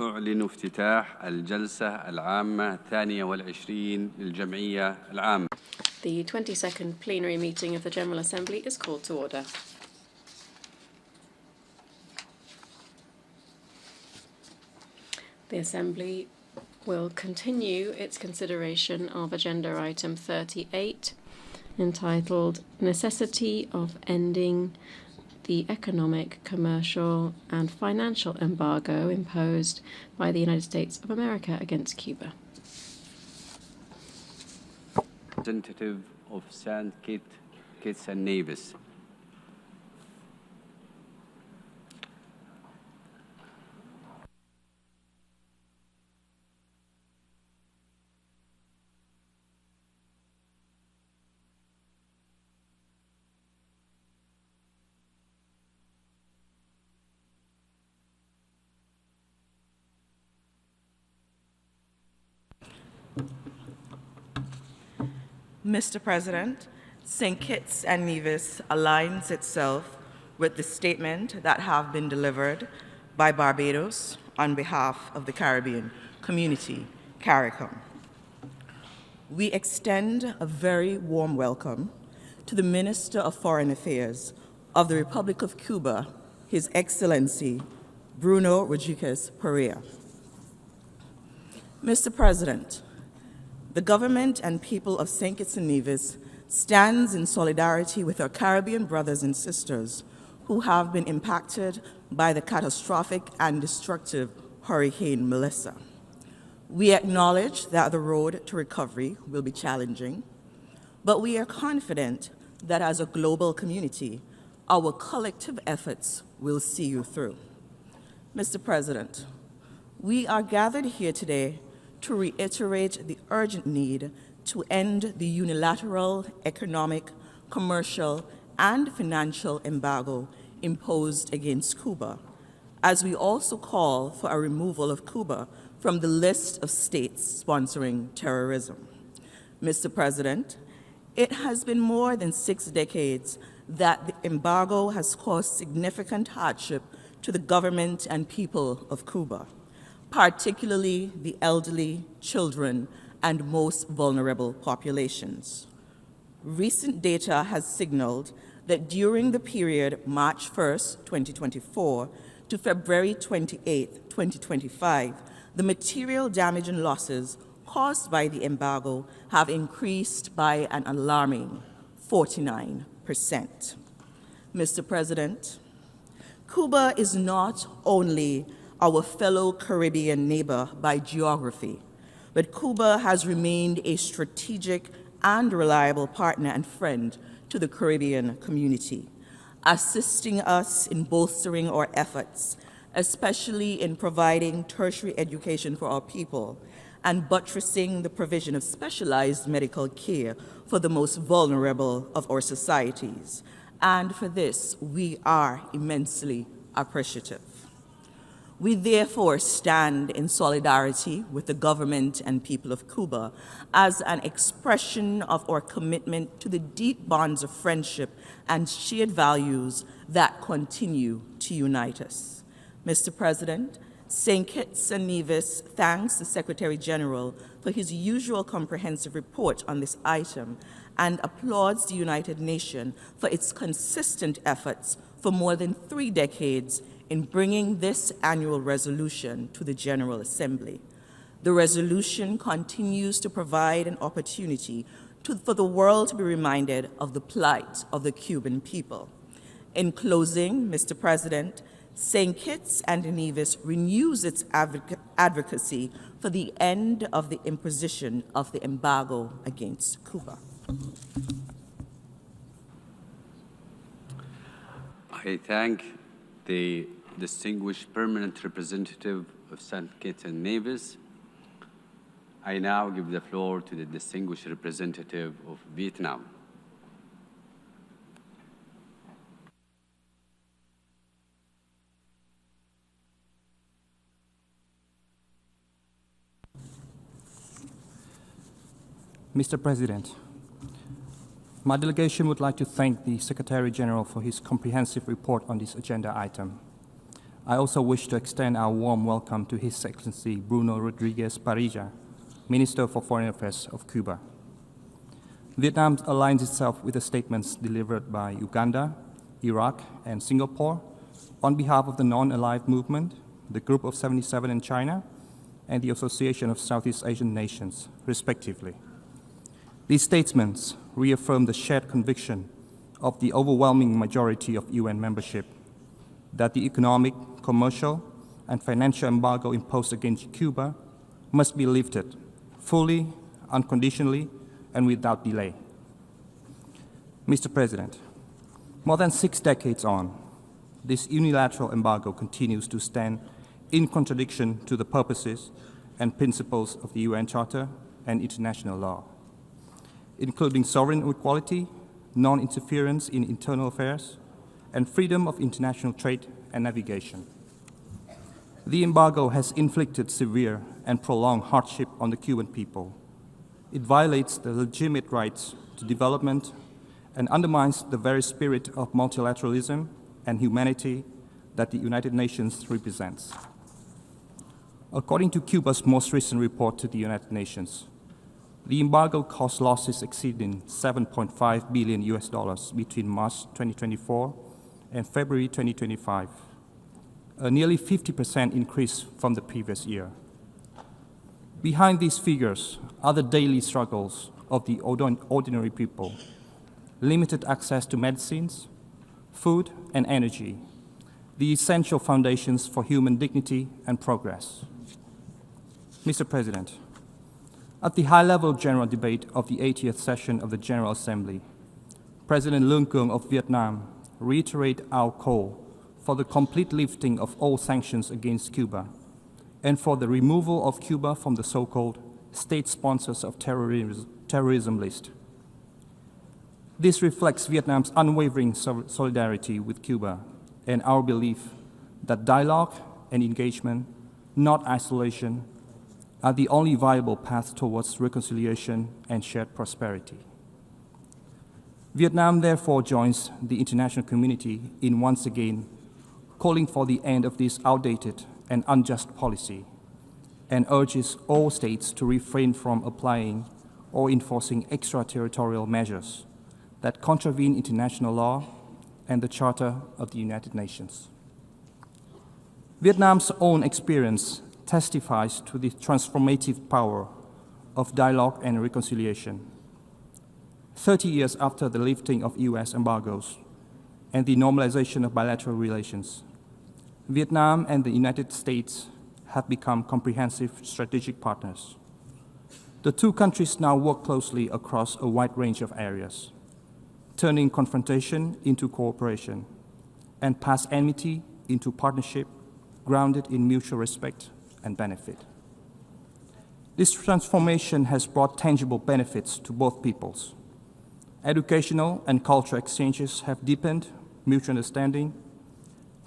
أعلن افتتاح الجلسة العامة الثانية والعشرين للجمعية العامة. The 22nd plenary meeting of the General Assembly is called to order. The Assembly will continue its consideration of Agenda Item 38, entitled Necessity of Ending the Economic, Commercial and Financial Embargo imposed by the United States of America against Cuba. Representative of St. Kitts and Nevis. Mr. President, St. Kitts and Nevis aligns itself with the statement that have been delivered by Barbados on behalf of the Caribbean community, CARICOM. We extend a very warm welcome to the Minister of Foreign Affairs of the Republic of Cuba, His Excellency Bruno Rodriguez Perea. Mr. President, the government and people of St. Kitts and Nevis stands in solidarity with our Caribbean brothers and sisters who have been impacted by the catastrophic and destructive Hurricane Melissa. We acknowledge that the road to recovery will be challenging, but we are confident that as a global community, our collective efforts will see you through. Mr. President, we are gathered here today to reiterate the urgent need to end the unilateral economic, commercial, and financial embargo imposed against Cuba, as we also call for a removal of Cuba from the list of states sponsoring terrorism. Mr. President, it has been more than 6 decades that the embargo has caused significant hardship to the government and people of Cuba, particularly the elderly, children, and most vulnerable populations. Recent data has signaled that during the period March 1st, 2024 to February 28th, 2025, the material damage and losses caused by the embargo have increased by an alarming 49%. Mr. President, Cuba is not only our fellow Caribbean neighbor by geography, but Cuba has remained a strategic and reliable partner and friend to the Caribbean community, assisting us in bolstering our efforts, especially in providing tertiary education for our people and buttressing the provision of specialized medical care for the most vulnerable of our societies. And for this, we are immensely appreciative. We therefore stand in solidarity with the government and people of Cuba as an expression of our commitment to the deep bonds of friendship and shared values that continue to unite us. Mr. President, St. Kitts and Nevis thanks the Secretary General for his usual comprehensive report on this item and applauds the United Nations for its consistent efforts for more than 3 decades in bringing this annual resolution to the General Assembly. The resolution continues to provide an opportunity for the world to be reminded of the plight of the Cuban people. In closing, Mr. President, St. Kitts and Nevis renews its advocacy for the end of the imposition of the embargo against Cuba. I thank the distinguished permanent representative of St. Kitts and Nevis. I now give the floor to the distinguished representative of Vietnam. Mr. President, my delegation would like to thank the Secretary General for his comprehensive report on this agenda item. I also wish to extend our warm welcome to His Excellency Bruno Rodriguez Parilla, Minister for Foreign Affairs of Cuba. Vietnam aligns itself with the statements delivered by Uganda, Iraq, and Singapore on behalf of the Non-Aligned Movement, the Group of 77 in China, and the Association of Southeast Asian Nations, respectively. These statements reaffirm the shared conviction of the overwhelming majority of UN membership that the economic, commercial, and financial embargo imposed against Cuba must be lifted fully, unconditionally, and without delay. Mr. President, more than 6 decades on, this unilateral embargo continues to stand in contradiction to the purposes and principles of the UN Charter and international law, including sovereign equality, non-interference in internal affairs, and freedom of international trade and navigation. The embargo has inflicted severe and prolonged hardship on the Cuban people. It violates the legitimate rights to development and undermines the very spirit of multilateralism and humanity that the United Nations represents. According to Cuba's most recent report to the United Nations, the embargo caused losses exceeding $7.5 billion between March 2024 and February 2025, a nearly 50% increase from the previous year. Behind these figures are the daily struggles of the ordinary people: limited access to medicines, food, and energy, the essential foundations for human dignity and progress. Mr. President, at the high-level general debate of the 80th session of the General Assembly, President Lương Cường of Vietnam reiterated our call for the complete lifting of all sanctions against Cuba and for the removal of Cuba from the so-called state sponsors of terrorism list. This reflects Vietnam's unwavering solidarity with Cuba and our belief that dialogue and engagement, not isolation, are the only viable path towards reconciliation and shared prosperity. Vietnam therefore joins the international community in once again calling for the end of this outdated and unjust policy and urges all states to refrain from applying or enforcing extraterritorial measures that contravene international law and the Charter of the United Nations. Vietnam's own experience testifies to the transformative power of dialogue and reconciliation. 30 years after the lifting of U.S. embargoes and the normalization of bilateral relations, Vietnam and the United States have become comprehensive strategic partners. The two countries now work closely across a wide range of areas, turning confrontation into cooperation and past enmity into partnership grounded in mutual respect and benefit. This transformation has brought tangible benefits to both peoples. Educational and cultural exchanges have deepened mutual understanding,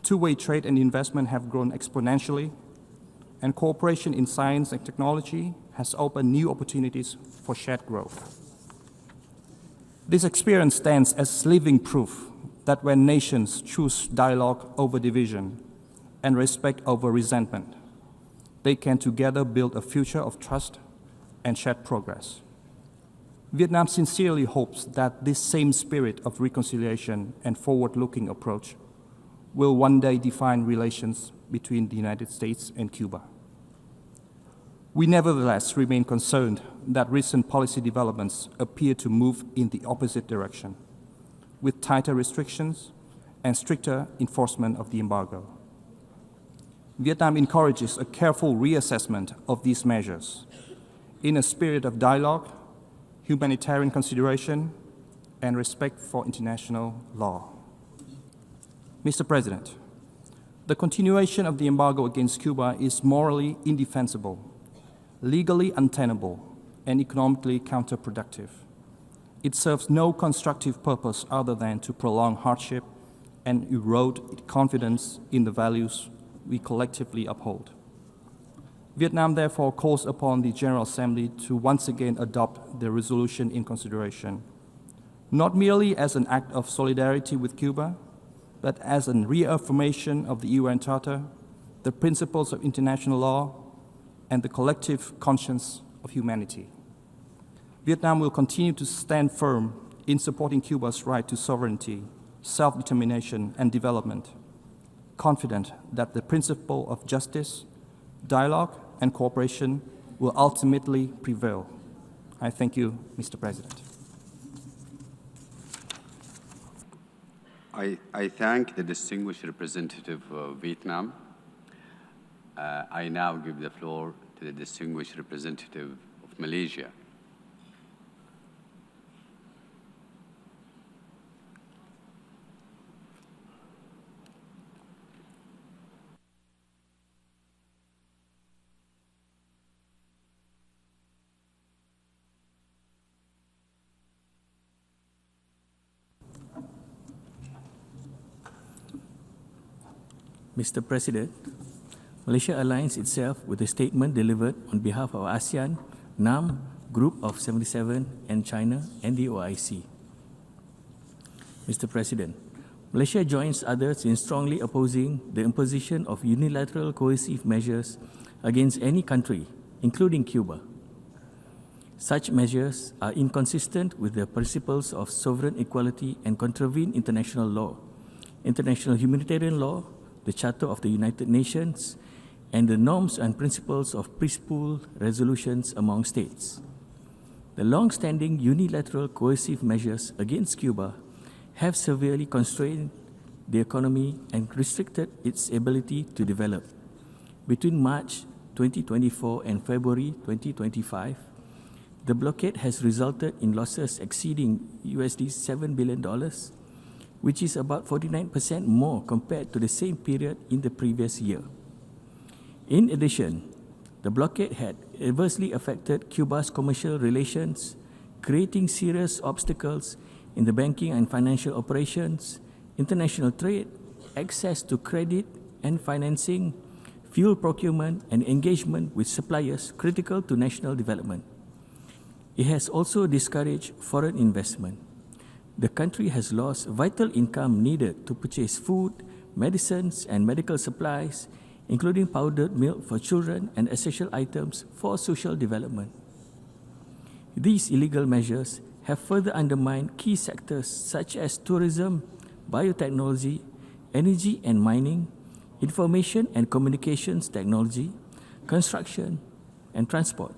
two-way trade and investment have grown exponentially, and cooperation in science and technology has opened new opportunities for shared growth. This experience stands as living proof that when nations choose dialogue over division and respect over resentment, they can together build a future of trust and shared progress. Vietnam sincerely hopes that this same spirit of reconciliation and forward-looking approach will one day define relations between the United States and Cuba. We nevertheless remain concerned that recent policy developments appear to move in the opposite direction, with tighter restrictions and stricter enforcement of the embargo. Vietnam encourages a careful reassessment of these measures in a spirit of dialogue, humanitarian consideration, and respect for international law. Mr. President, the continuation of the embargo against Cuba is morally indefensible, legally untenable, and economically counterproductive. It serves no constructive purpose other than to prolong hardship and erode confidence in the values we collectively uphold. Vietnam therefore calls upon the General Assembly to once again adopt the resolution in consideration, not merely as an act of solidarity with Cuba, but as a reaffirmation of the UN Charter, the principles of international law, and the collective conscience of humanity. Vietnam will continue to stand firm in supporting Cuba's right to sovereignty, self-determination, and development, confident that the principle of justice, dialogue, and cooperation will ultimately prevail. I thank you, Mr. President. I thank the distinguished representative of Vietnam. I now give the floor to the distinguished representative of Malaysia. Mr. President, Malaysia aligns itself with the statement delivered on behalf of ASEAN, NAM, Group of 77, and China, and the OIC. Mr. President, Malaysia joins others in strongly opposing the imposition of unilateral coercive measures against any country, including Cuba. Such measures are inconsistent with the principles of sovereign equality and contravene international law, international humanitarian law, the Charter of the United Nations, and the norms and principles of peaceful resolutions among states. The long-standing unilateral coercive measures against Cuba have severely constrained the economy and restricted its ability to develop. Between March 2024 and February 2025, the blockade has resulted in losses exceeding $7 billion, which is about 49% more compared to the same period in the previous year. In addition, the blockade had adversely affected Cuba's commercial relations, creating serious obstacles in the banking and financial operations, international trade, access to credit and financing, fuel procurement, and engagement with suppliers critical to national development. It has also discouraged foreign investment. The country has lost vital income needed to purchase food, medicines, and medical supplies, including powdered milk for children and essential items for social development. These illegal measures have further undermined key sectors such as tourism, biotechnology, energy and mining, information and communications technology, construction, and transport.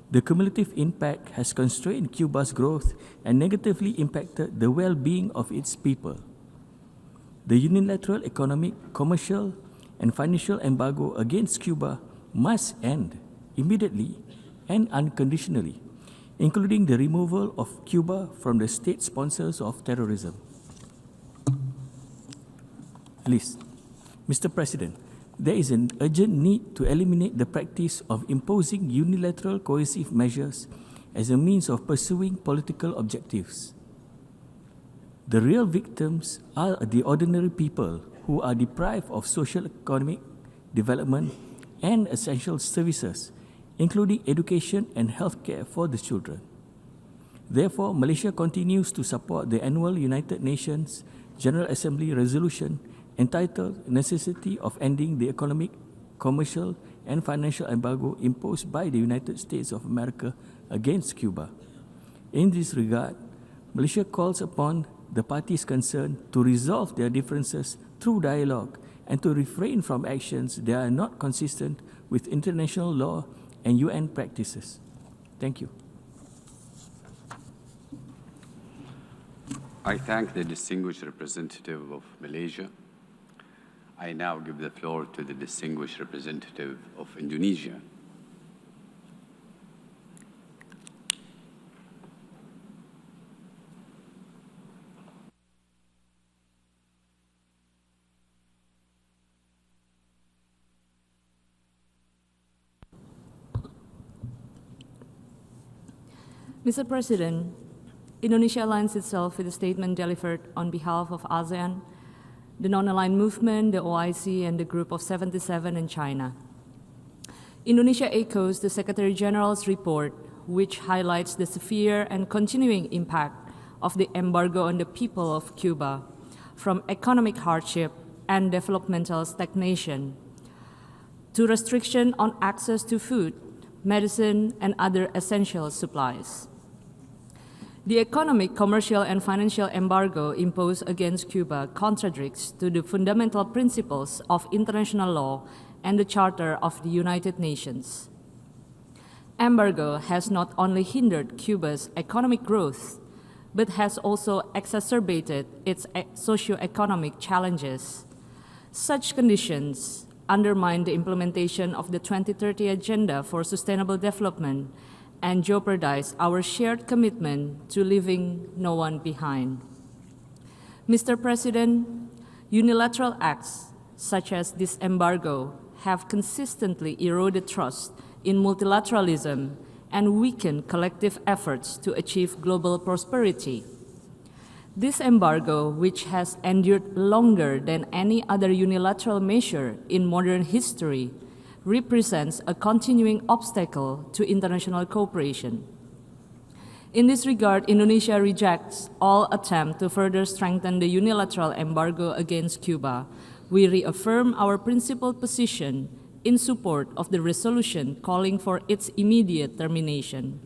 The cumulative impact has constrained Cuba's growth and negatively impacted the well-being of its people. The unilateral economic, commercial, and financial embargo against Cuba must end immediately and unconditionally, including the removal of Cuba from the state sponsors of terrorism list. Mr. President, there is an urgent need to eliminate the practice of imposing unilateral coercive measures as a means of pursuing political objectives. The real victims are the ordinary people who are deprived of social economic development and essential services, including education and healthcare for the children. Therefore, Malaysia continues to support the annual United Nations General Assembly resolution entitled Necessity of Ending the Economic, Commercial, and Financial Embargo imposed by the United States of America against Cuba. In this regard, Malaysia calls upon the parties concerned to resolve their differences through dialogue and to refrain from actions that are not consistent with international law and UN practices. Thank you. I thank the distinguished representative of Malaysia. I now give the floor to the distinguished representative of Indonesia. Mr. President, Indonesia aligns itself with the statement delivered on behalf of ASEAN, the Non-Aligned Movement, the OIC, and the Group of 77 in China. Indonesia echoes the Secretary General's report, which highlights the severe and continuing impact of the embargo on the people of Cuba, from economic hardship and developmental stagnation, to restriction on access to food, medicine, and other essential supplies. The economic, commercial, and financial embargo imposed against Cuba contradicts to the fundamental principles of international law and the Charter of the United Nations. Embargo has not only hindered Cuba's economic growth, but has also exacerbated its socio-economic challenges. Such conditions undermine the implementation of the 2030 Agenda for Sustainable Development and jeopardize our shared commitment to leaving no one behind. Mr. President, unilateral acts such as this embargo have consistently eroded trust in multilateralism and weakened collective efforts to achieve global prosperity. This embargo, which has endured longer than any other unilateral measure in modern history, represents a continuing obstacle to international cooperation. In this regard, Indonesia rejects all attempt to further strengthen the unilateral embargo against Cuba. We reaffirm our principled position in support of the resolution calling for its immediate termination.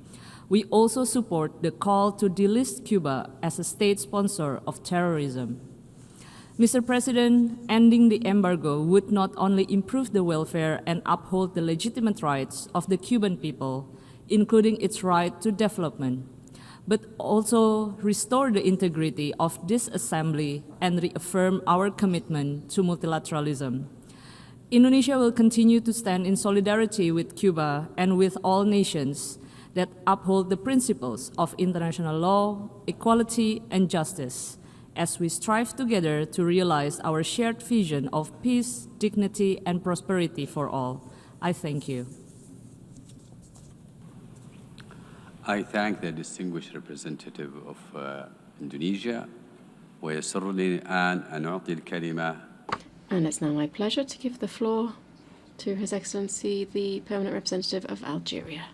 We also support the call to delist Cuba as a state sponsor of terrorism. Mr. President, ending the embargo would not only improve the welfare and uphold the legitimate rights of the Cuban people, including its right to development, but also restore the integrity of this assembly and reaffirm our commitment to multilateralism. Indonesia will continue to stand in solidarity with Cuba and with all nations that uphold the principles of international law, equality, and justice, as we strive together to realize our shared vision of peace, dignity, and prosperity for all. I thank you. I thank the distinguished representative of Indonesia. ويسرني الآن أن أعطي الكلمة. And it's now my pleasure to give the floor to His Excellency, the Permanent Representative of Algeria.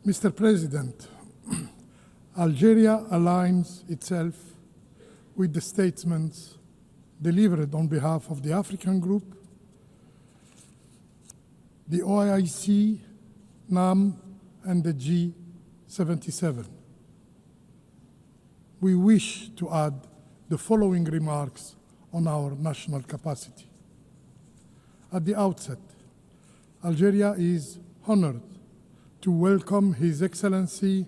Mr. President, Algeria aligns itself with the statements delivered on behalf of the African Group, the OIC, NAM, and the G77. We wish to add the following remarks on our national capacity. At the outset, Algeria is honored to welcome His Excellency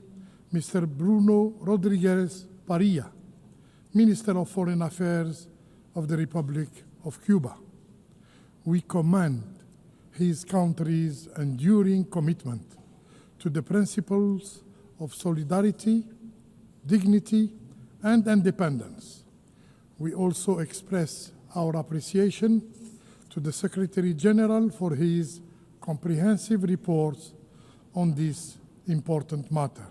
Mr. Bruno Rodriguez Parilla, Minister of Foreign Affairs of the Republic of Cuba. We commend his country's enduring commitment to the principles of solidarity, dignity, and independence. We also express our appreciation to the Secretary General for his comprehensive reports on this important matter,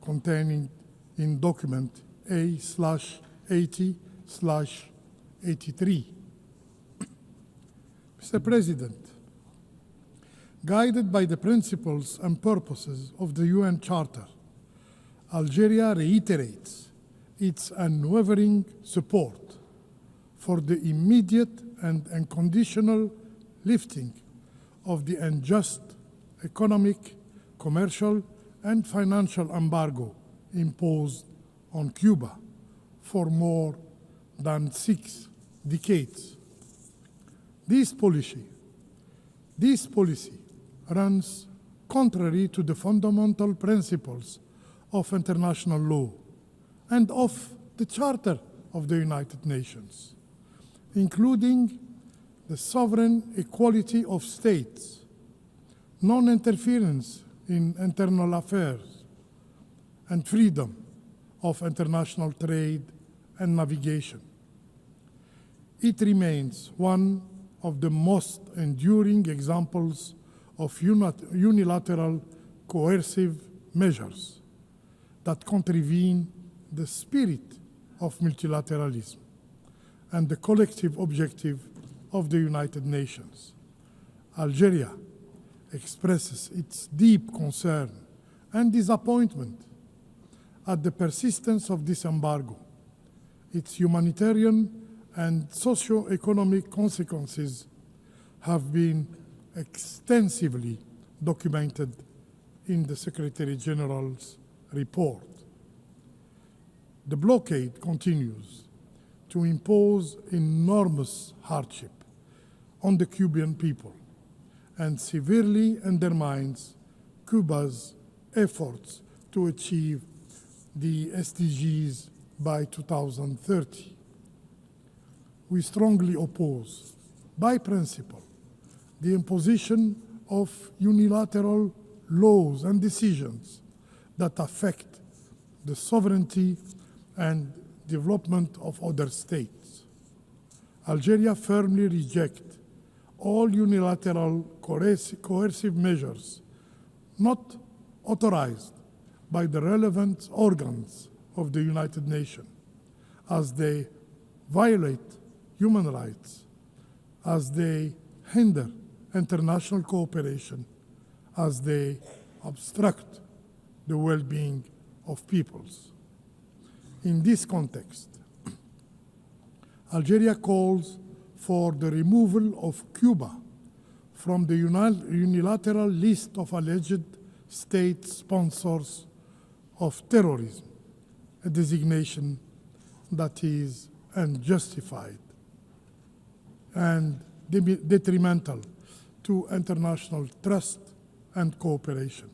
containing in document A/80/83. Mr. President, guided by the principles and purposes of the UN Charter, Algeria reiterates its unwavering support for the immediate and unconditional lifting of the unjust economic, commercial, and financial embargo imposed on Cuba for more than 6 decades. This policy runs contrary to the fundamental principles of international law and of the Charter of the United Nations, including the sovereign equality of states, non-interference in internal affairs, and freedom of international trade and navigation. It remains one of the most enduring examples of unilateral coercive measures that contravene the spirit of multilateralism and the collective objective of the United Nations. Algeria expresses its deep concern and disappointment at the persistence of this embargo, its humanitarian and socio-economic consequences have been extensively documented in the Secretary General's report. The blockade continues to impose enormous hardship on the Cuban people and severely undermines Cuba's efforts to achieve the SDGs by 2030. We strongly oppose, by principle, the imposition of unilateral laws and decisions that affect the sovereignty and development of other states. Algeria firmly rejects all unilateral coercive measures not authorized by the relevant organs of the United Nations, as they violate human rights, as they hinder international cooperation, as they obstruct the well-being of peoples. In this context, Algeria calls for the removal of Cuba from the unilateral list of alleged state sponsors of terrorism, a designation that is unjustified and detrimental to international trust and cooperation.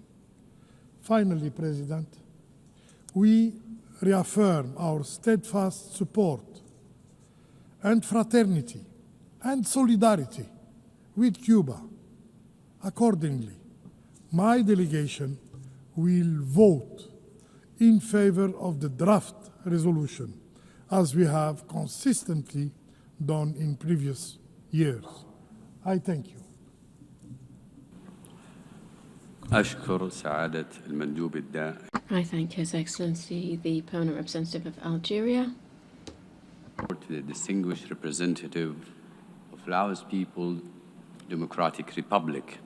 Finally, President, we reaffirm our steadfast support and fraternity and solidarity with Cuba. Accordingly, my delegation will vote in favor of the draft resolution, as we have consistently done in previous years. I thank you. أشكر سعادة المندوب الدائم. I thank His Excellency, the Permanent Representative of Algeria. To the distinguished representative of Laos People Democratic Republic.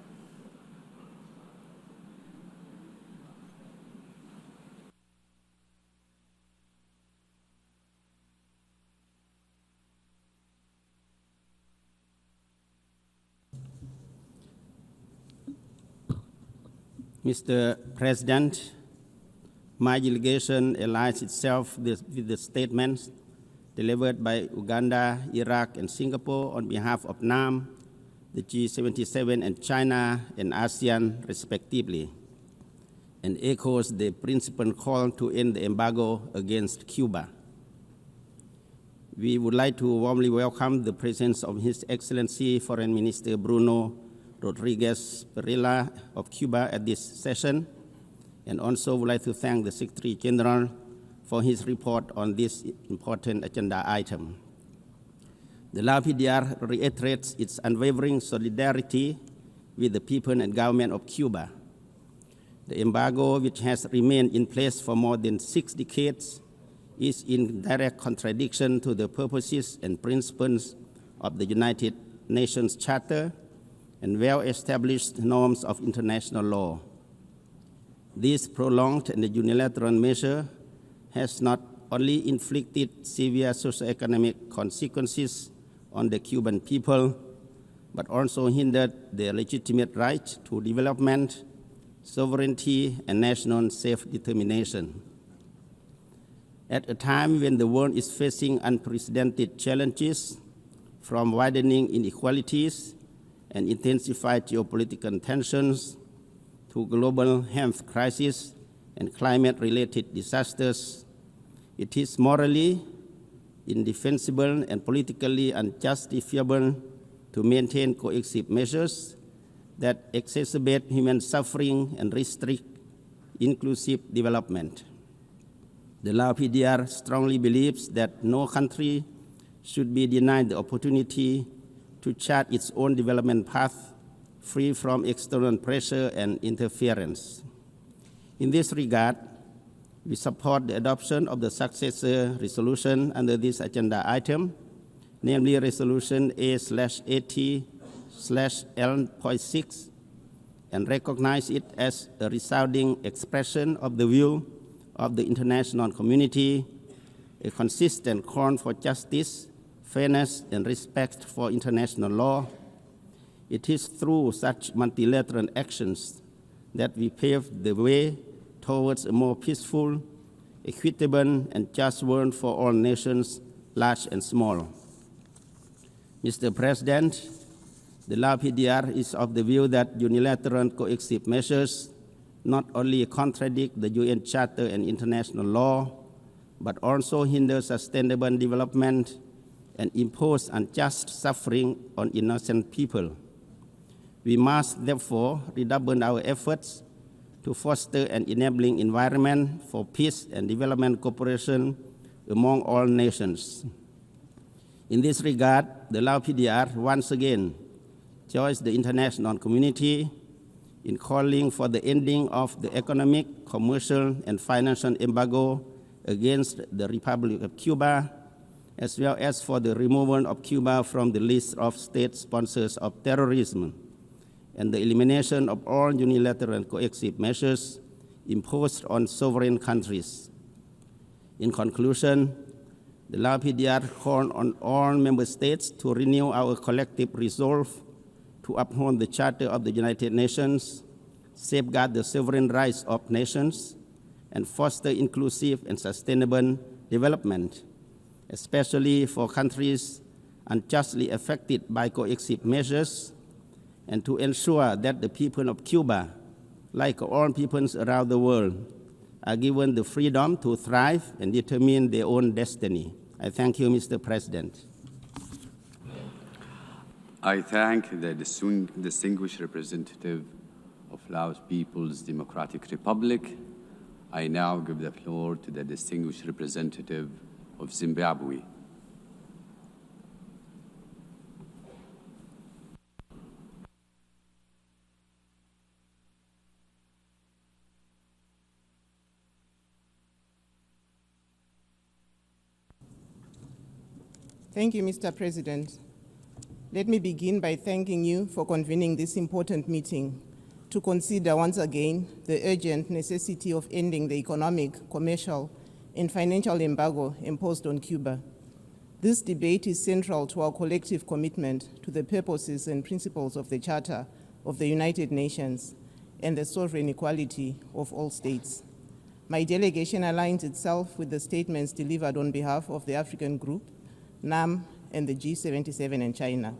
Mr. President, my delegation aligns itself with the statements delivered by Uganda, Iraq, and Singapore on behalf of NAM, the G77, and China and ASEAN, respectively, and echoes the principal call to end the embargo against Cuba. We would like to warmly welcome the presence of His Excellency Foreign Minister Bruno Rodriguez Parilla of Cuba at this session, and also would like to thank the Secretary General for his report on this important agenda item. The Lao PDR reiterates its unwavering solidarity with the people and government of Cuba. The embargo, which has remained in place for more than 6 decades, is in direct contradiction to the purposes and principles of the United Nations Charter and well-established norms of international law. This prolonged and unilateral measure has not only inflicted severe socioeconomic consequences on the Cuban people, but also hindered their legitimate right to development, sovereignty, and national self-determination. At a time when the world is facing unprecedented challenges, from widening inequalities and intensified geopolitical tensions to global health crisis and climate-related disasters, it is morally indefensible and politically unjustifiable to maintain coercive measures that exacerbate human suffering and restrict inclusive development. The Lao PDR strongly believes that no country should be denied the opportunity to chart its own development path free from external pressure and interference. In this regard, we support the adoption of the successor resolution under this agenda item, namely Resolution A/80/L.6, and recognize it as a resounding expression of the view of the international community, a consistent call for justice, fairness, and respect for international law. It is through such multilateral actions that we pave the way towards a more peaceful, equitable, and just world for all nations, large and small. Mr. President, the Lao PDR is of the view that unilateral coercive measures not only contradict the UN Charter and international law, but also hinder sustainable development and impose unjust suffering on innocent people. We must therefore redouble our efforts to foster an enabling environment for peace and development cooperation among all nations. In this regard, the Lao PDR once again joins the international community in calling for the ending of the economic, commercial, and financial embargo against the Republic of Cuba, as well as for the removal of Cuba from the list of state sponsors of terrorism, and the elimination of all unilateral coercive measures imposed on sovereign countries. In conclusion, the Lao PDR call on all member states to renew our collective resolve to uphold the Charter of the United Nations, safeguard the sovereign rights of nations, and foster inclusive and sustainable development, especially for countries unjustly affected by coercive measures, and to ensure that the people of Cuba, like all peoples around the world, are given the freedom to thrive and determine their own destiny. I thank you, Mr. President. I thank the distinguished representative of Laos People's Democratic Republic. I now give the floor to the distinguished representative of Zimbabwe. Thank you, Mr. President. Let me begin by thanking you for convening this important meeting to consider once again the urgent necessity of ending the economic, commercial, and financial embargo imposed on Cuba. This debate is central to our collective commitment to the purposes and principles of the Charter of the United Nations and the sovereign equality of all states. My delegation aligns itself with the statements delivered on behalf of the African Group, NAM, and the G77 and China.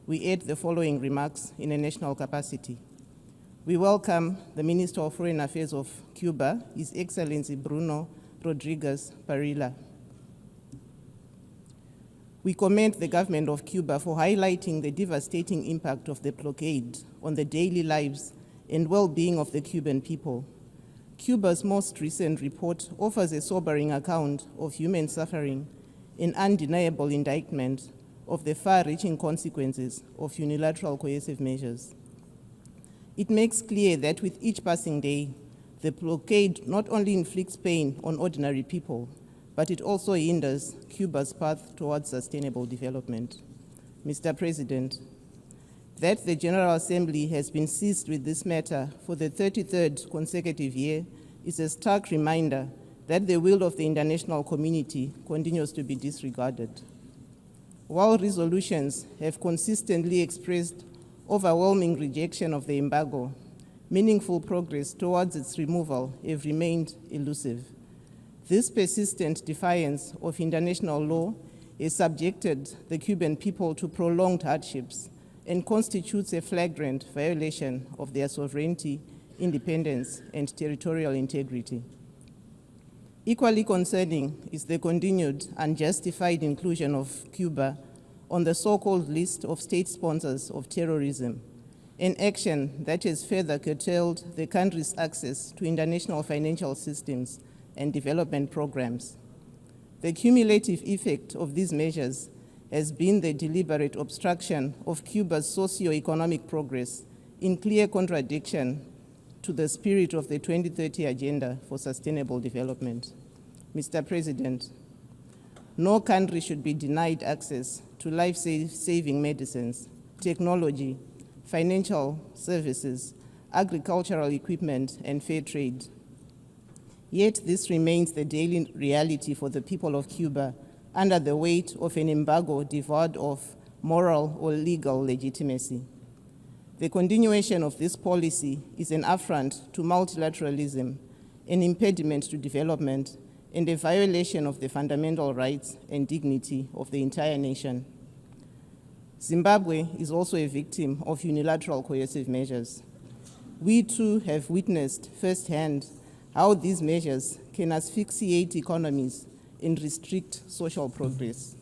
We add the following remarks in a national capacity. We welcome the Minister of Foreign Affairs of Cuba, His Excellency Bruno Rodriguez Parilla. We commend the government of Cuba for highlighting the devastating impact of the blockade on the daily lives and well-being of the Cuban people. Cuba's most recent report offers a sobering account of human suffering, an undeniable indictment of the far-reaching consequences of unilateral coercive measures. It makes clear that with each passing day, the blockade not only inflicts pain on ordinary people, but it also hinders Cuba's path towards sustainable development. Mr. President, that the General Assembly has been seized with this matter for the 33rd consecutive year is a stark reminder that the will of the international community continues to be disregarded. While resolutions have consistently expressed overwhelming rejection of the embargo, meaningful progress towards its removal have remained elusive. This persistent defiance of international law has subjected the Cuban people to prolonged hardships and constitutes a flagrant violation of their sovereignty, independence, and territorial integrity. Equally concerning is the continued unjustified inclusion of Cuba on the so-called list of state sponsors of terrorism, an action that has further curtailed the country's access to international financial systems and development programs. The cumulative effect of these measures has been the deliberate obstruction of Cuba's socio-economic progress in clear contradiction to the spirit of the 2030 Agenda for Sustainable Development. Mr. President, no country should be denied access to life-saving medicines, technology, financial services, agricultural equipment, and fair trade. Yet this remains the daily reality for the people of Cuba under the weight of an embargo devoid of moral or legal legitimacy. The continuation of this policy is an affront to multilateralism, an impediment to development, and a violation of the fundamental rights and dignity of the entire nation. Zimbabwe is also a victim of unilateral coercive measures. We too have witnessed firsthand how these measures can asphyxiate economies and restrict social progress.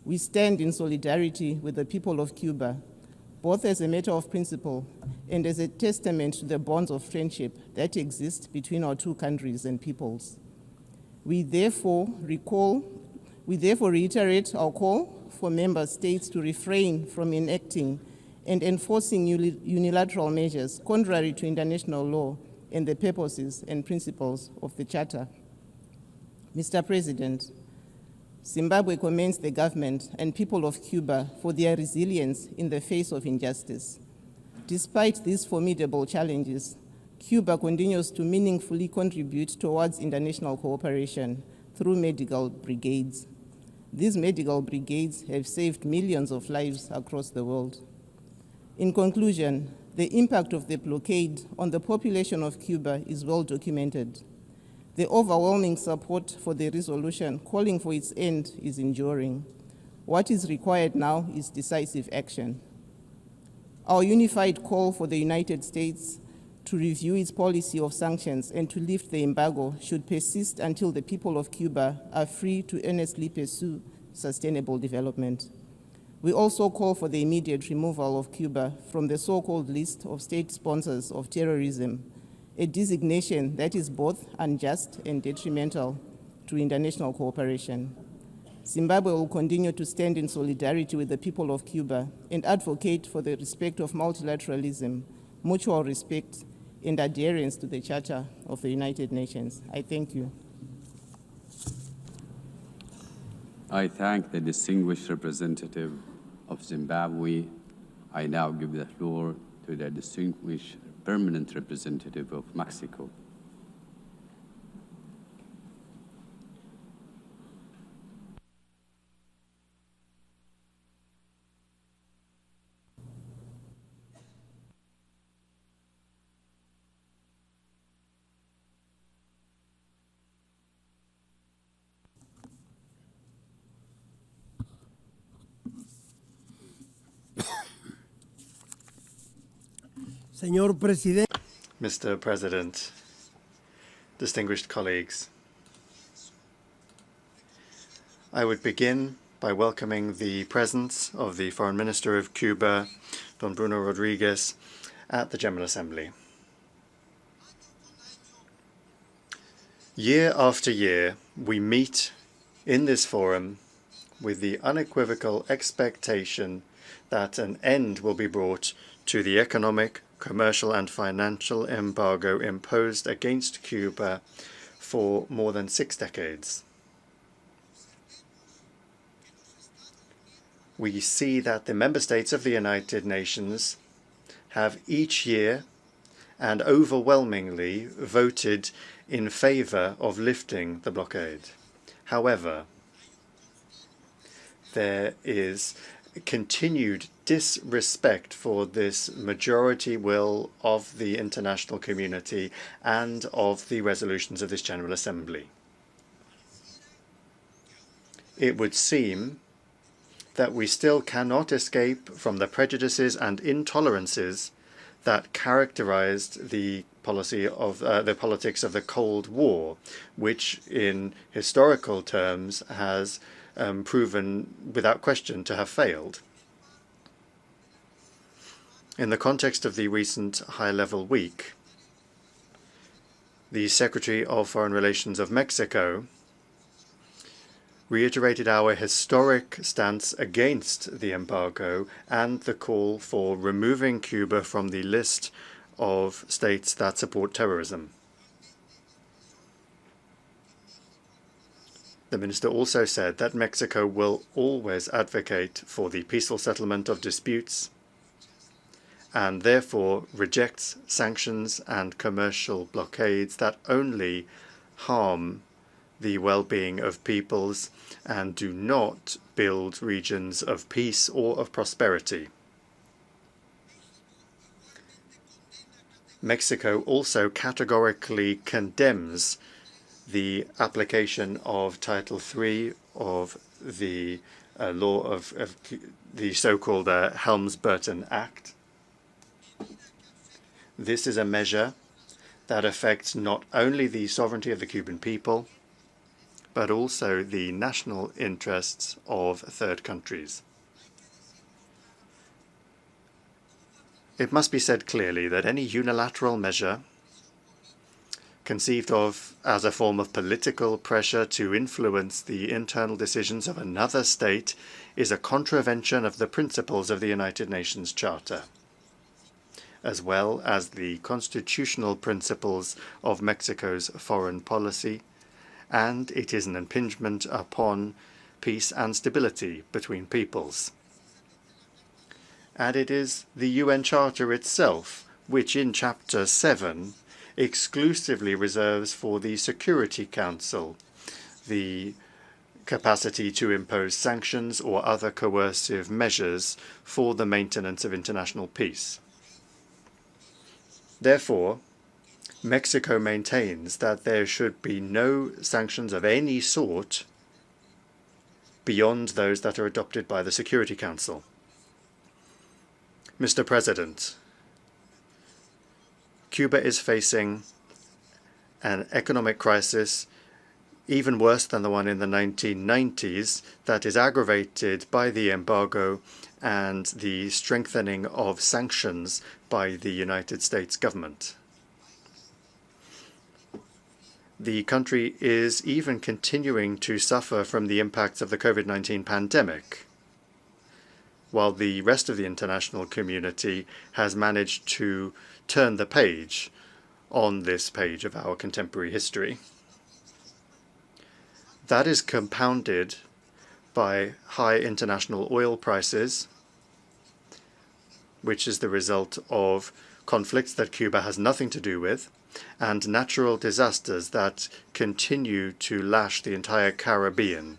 We stand in solidarity with the people of Cuba, both as a matter of principle and as a testament to the bonds of friendship that exist between our two countries and peoples. We therefore reiterate our call for member states to refrain from enacting and enforcing unilateral measures contrary to international law and the purposes and principles of the Charter. Mr. President, Zimbabwe commends the government and people of Cuba for their resilience in the face of injustice. Despite these formidable challenges, Cuba continues to meaningfully contribute towards international cooperation through medical brigades. These medical brigades have saved millions of lives across the world. In conclusion, the impact of the blockade on the population of Cuba is well documented. The overwhelming support for the resolution calling for its end is enduring. What is required now is decisive action. Our unified call for the United States to review its policy of sanctions and to lift the embargo should persist until the people of Cuba are free to earnestly pursue sustainable development. We also call for the immediate removal of Cuba from the so-called list of state sponsors of terrorism, a designation that is both unjust and detrimental to international cooperation. Zimbabwe will continue to stand in solidarity with the people of Cuba and advocate for the respect of multilateralism, mutual respect, and adherence to the Charter of the United Nations. I thank you. I thank the distinguished representative of Zimbabwe. I now give the floor to the distinguished permanent representative of Mexico. Mr. President, distinguished colleagues, I would begin by welcoming the presence of the Foreign Minister of Cuba, Don Bruno Rodriguez, at the General Assembly. Year after year, we meet in this forum with the unequivocal expectation that an end will be brought to the economic, commercial and financial embargo imposed against Cuba for more than 6 decades. We see that the member states of the United Nations have each year and overwhelmingly voted in favor of lifting the blockade. However, there is continued disrespect for this majority will of the international community and of the resolutions of this General Assembly. It would seem that we still cannot escape from the prejudices and intolerances that characterized the policy of the politics of the Cold War, which in historical terms has proven without question to have failed. In the context of the recent high-level week, the Secretary of Foreign Relations of Mexico reiterated our historic stance against the embargo and the call for removing Cuba from the list of states that support terrorism. The minister also said that Mexico will always advocate for the peaceful settlement of disputes and therefore rejects sanctions and commercial blockades that only harm the well-being of peoples and do not build regions of peace or of prosperity. Mexico also categorically condemns the application of Title III of the law of the so-called Helms-Burton Act. This is a measure that affects not only the sovereignty of the Cuban people, but also the national interests of third countries. It must be said clearly that any unilateral measure conceived of as a form of political pressure to influence the internal decisions of another state is a contravention of the principles of the United Nations Charter, as well as the constitutional principles of Mexico's foreign policy, and it is an impingement upon peace and stability between peoples. And it is the UN Charter itself, which in Chapter 7 exclusively reserves for the Security Council the capacity to impose sanctions or other coercive measures for the maintenance of international peace. Therefore, Mexico maintains that there should be no sanctions of any sort beyond those that are adopted by the Security Council. Mr. President, Cuba is facing an economic crisis even worse than the one in the 1990s that is aggravated by the embargo and the strengthening of sanctions by the United States government. The country is even continuing to suffer from the impacts of the COVID-19 pandemic, while the rest of the international community has managed to turn the page on this page of our contemporary history. That is compounded by high international oil prices, which is the result of conflicts that Cuba has nothing to do with, and natural disasters that continue to lash the entire Caribbean,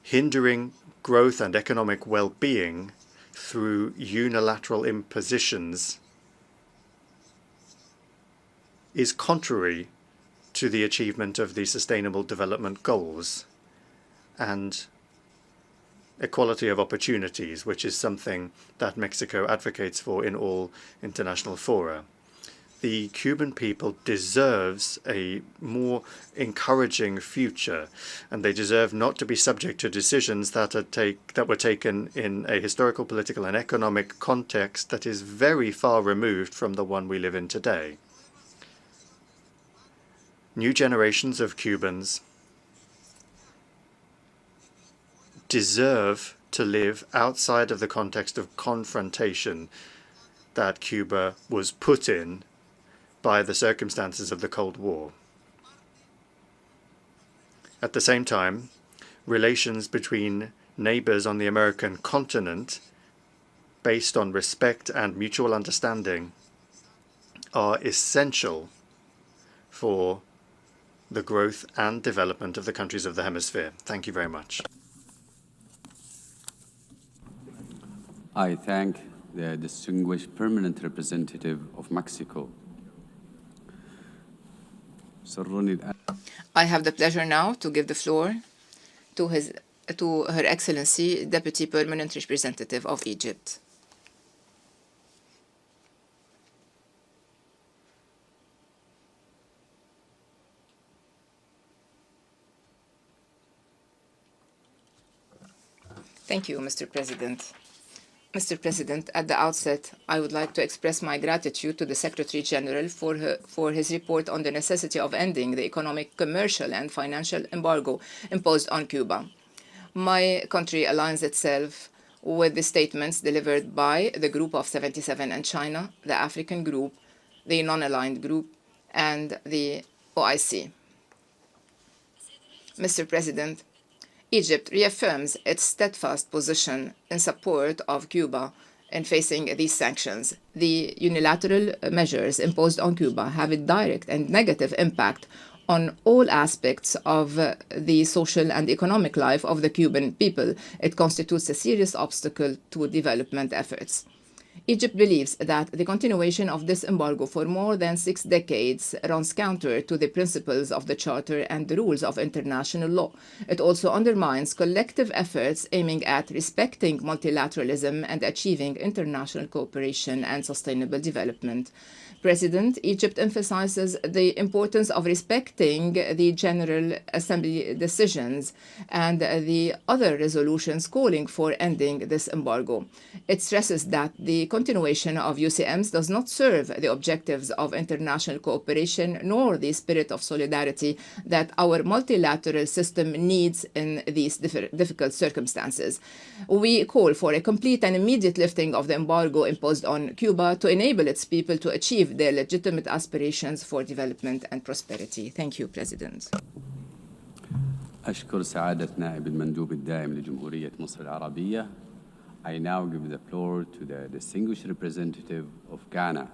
hindering growth and economic well-being through unilateral impositions is contrary to the achievement of the Sustainable Development Goals and equality of opportunities, which is something that Mexico advocates for in all international fora. The Cuban people deserves a more encouraging future, and they deserve not to be subject to decisions that were taken in a historical, political, and economic context that is very far removed from the one we live in today. New generations of Cubans deserve to live outside of the context of confrontation that Cuba was put in by the circumstances of the Cold War. At the same time, relations between neighbors on the American continent, based on respect and mutual understanding, are essential for the growth and development of the countries of the hemisphere. Thank you very much. I thank the distinguished permanent representative of Mexico. I have the pleasure now to give the floor to Her Excellency, Deputy Permanent Representative of Egypt. Thank you, Mr. President. Mr. President, at the outset, I would like to express my gratitude to the Secretary General for his report on the necessity of ending the economic, commercial, and financial embargo imposed on Cuba. My country aligns itself with the statements delivered by the Group of 77 and China, the African Group, the Non-Aligned Group, and the OIC. Mr. President, Egypt reaffirms its steadfast position in support of Cuba in facing these sanctions. The unilateral measures imposed on Cuba have a direct and negative impact on all aspects of the social and economic life of the Cuban people. It constitutes a serious obstacle to development efforts. Egypt believes that the continuation of this embargo for more than 6 decades runs counter to the principles of the Charter and the rules of international law. It also undermines collective efforts aiming at respecting multilateralism and achieving international cooperation and sustainable development. President, Egypt emphasizes the importance of respecting the General Assembly decisions and the other resolutions calling for ending this embargo. It stresses that the continuation of UCMs does not serve the objectives of international cooperation nor the spirit of solidarity that our multilateral system needs in these difficult circumstances. We call for a complete and immediate lifting of the embargo imposed on Cuba to enable its people to achieve their legitimate aspirations for development and prosperity. Thank you, President. أشكر سعادة نائب المندوب الدائم لجمهورية مصر العربية. I now give the floor to the distinguished representative of Ghana.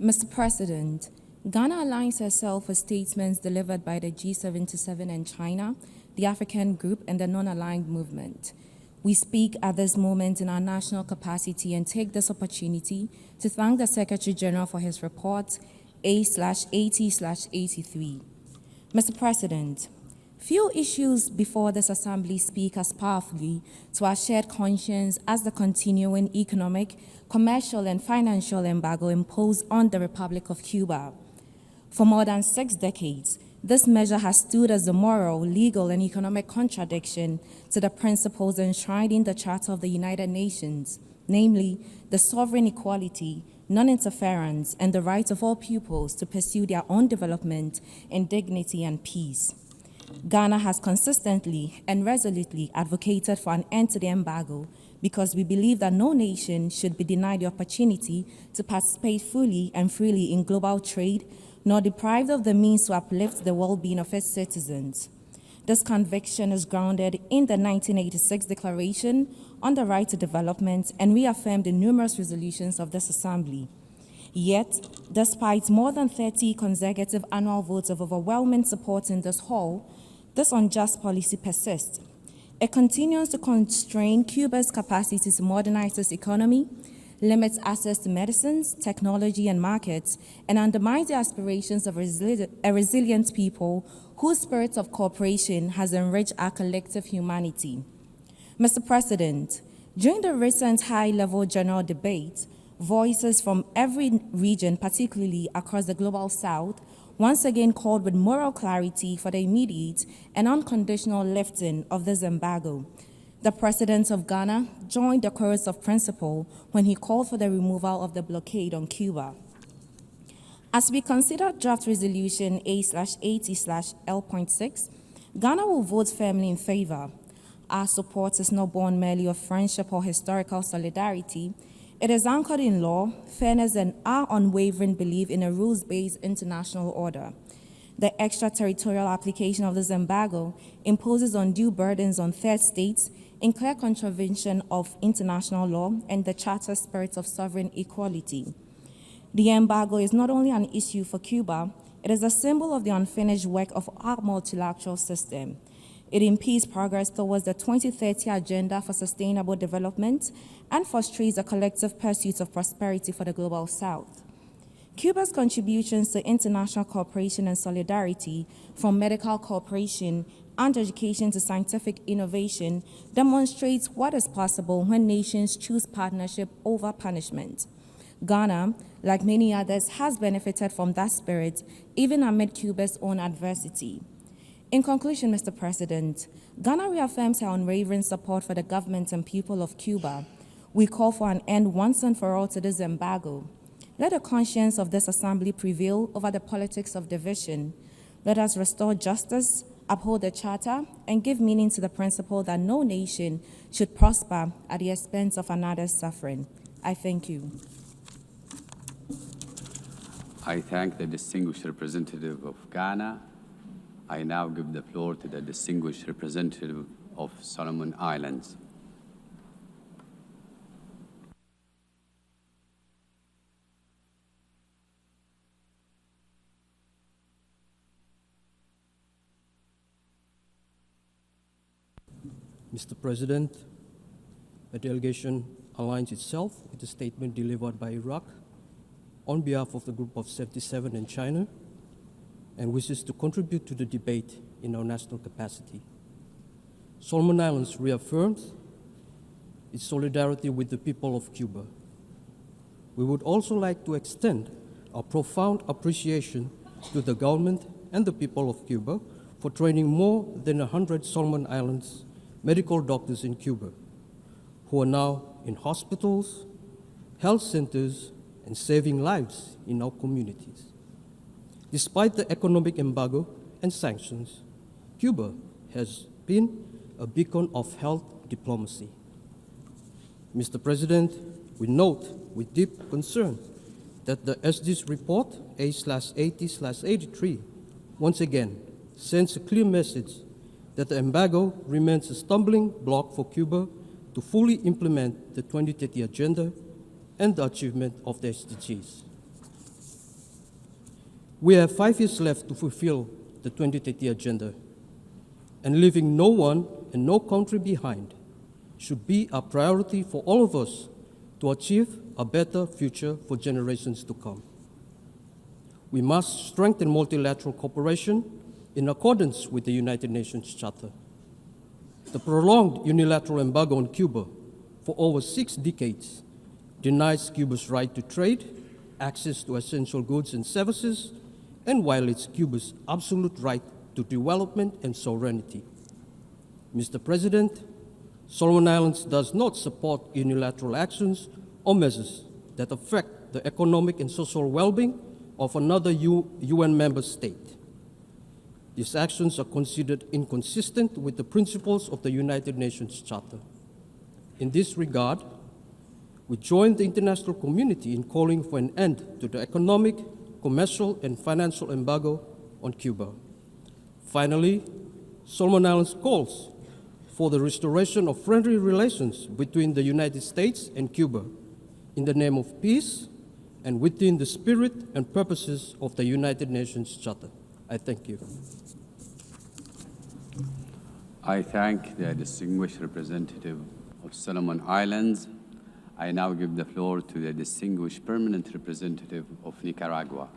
Mr. President, Ghana aligns herself with statements delivered by the G77 and China, the African Group, and the Non-Aligned Movement. We speak at this moment in our national capacity and take this opportunity to thank the Secretary General for his report A/80/83. Mr. President, few issues before this Assembly speak as powerfully to our shared conscience as the continuing economic, commercial, and financial embargo imposed on the Republic of Cuba. For more than 6 decades, this measure has stood as a moral, legal, and economic contradiction to the principles enshrined in the Charter of the United Nations, namely the sovereign equality, non-interference, and the right of all peoples to pursue their own development in dignity and peace. Ghana has consistently and resolutely advocated for an end to the embargo because we believe that no nation should be denied the opportunity to participate fully and freely in global trade, nor deprived of the means to uplift the well-being of its citizens. This conviction is grounded in the 1986 Declaration on the Right to Development and reaffirmed in numerous resolutions of this Assembly. Yet, despite more than 30 consecutive annual votes of overwhelming support in this hall, this unjust policy persists. It continues to constrain Cuba's capacity to modernize its economy, limits access to medicines, technology, and markets, and undermines the aspirations of a resilient people whose spirit of cooperation has enriched our collective humanity. Mr. President, during the recent high-level general debate, voices from every region, particularly across the Global South, once again called with moral clarity for the immediate and unconditional lifting of this embargo. The President of Ghana joined the chorus of principle when he called for the removal of the blockade on Cuba. As we consider draft resolution A/80/L.6, Ghana will vote firmly in favor. Our support is not born merely of friendship or historical solidarity. It is anchored in law, fairness, and our unwavering belief in a rules-based international order. The extraterritorial application of this embargo imposes undue burdens on third states in clear contravention of international law and the Charter spirit of sovereign equality. The embargo is not only an issue for Cuba, it is a symbol of the unfinished work of our multilateral system. It impedes progress towards the 2030 Agenda for Sustainable Development and frustrates a collective pursuit of prosperity for the Global South. Cuba's contributions to international cooperation and solidarity, from medical cooperation and education to scientific innovation, demonstrates what is possible when nations choose partnership over punishment. Ghana, like many others, has benefited from that spirit, even amid Cuba's own adversity. In conclusion, Mr. President, Ghana reaffirms her unwavering support for the government and people of Cuba. We call for an end once and for all to this embargo. Let the conscience of this Assembly prevail over the politics of division. Let us restore justice, uphold the Charter, and give meaning to the principle that no nation should prosper at the expense of another's suffering. I thank you. I thank the distinguished representative of Ghana. I now give the floor to the distinguished representative of Solomon Islands. Mr. President, the delegation aligns itself with the statement delivered by Iraq on behalf of the Group of 77 in China and wishes to contribute to the debate in our national capacity. Solomon Islands reaffirms its solidarity with the people of Cuba. We would also like to extend our profound appreciation to the government and the people of Cuba for training more than 100 Solomon Islands medical doctors in Cuba, who are now in hospitals, health centers, and saving lives in our communities. Despite the economic embargo and sanctions, Cuba has been a beacon of health diplomacy. Mr. President, we note with deep concern that the SD's report, A/80/83, once again sends a clear message that the embargo remains a stumbling block for Cuba to fully implement the 2030 Agenda and the achievement of the SDGs. We have 5 years left to fulfill the 2030 Agenda, and leaving no one and no country behind should be a priority for all of us to achieve a better future for generations to come. We must strengthen multilateral cooperation in accordance with the United Nations Charter. The prolonged unilateral embargo on Cuba for over 6 decades denies Cuba's right to trade, access to essential goods and services, and violates Cuba's absolute right to development and sovereignty. Mr. President, Solomon Islands does not support unilateral actions or measures that affect the economic and social well-being of another UN member state. These actions are considered inconsistent with the principles of the United Nations Charter. In this regard, we join the international community in calling for an end to the economic, commercial, and financial embargo on Cuba. Finally, Solomon Islands calls for the restoration of friendly relations between the United States and Cuba in the name of peace and within the spirit and purposes of the United Nations Charter. I thank you. I thank the distinguished representative of Solomon Islands. I now give the floor to the distinguished permanent representative of Nicaragua.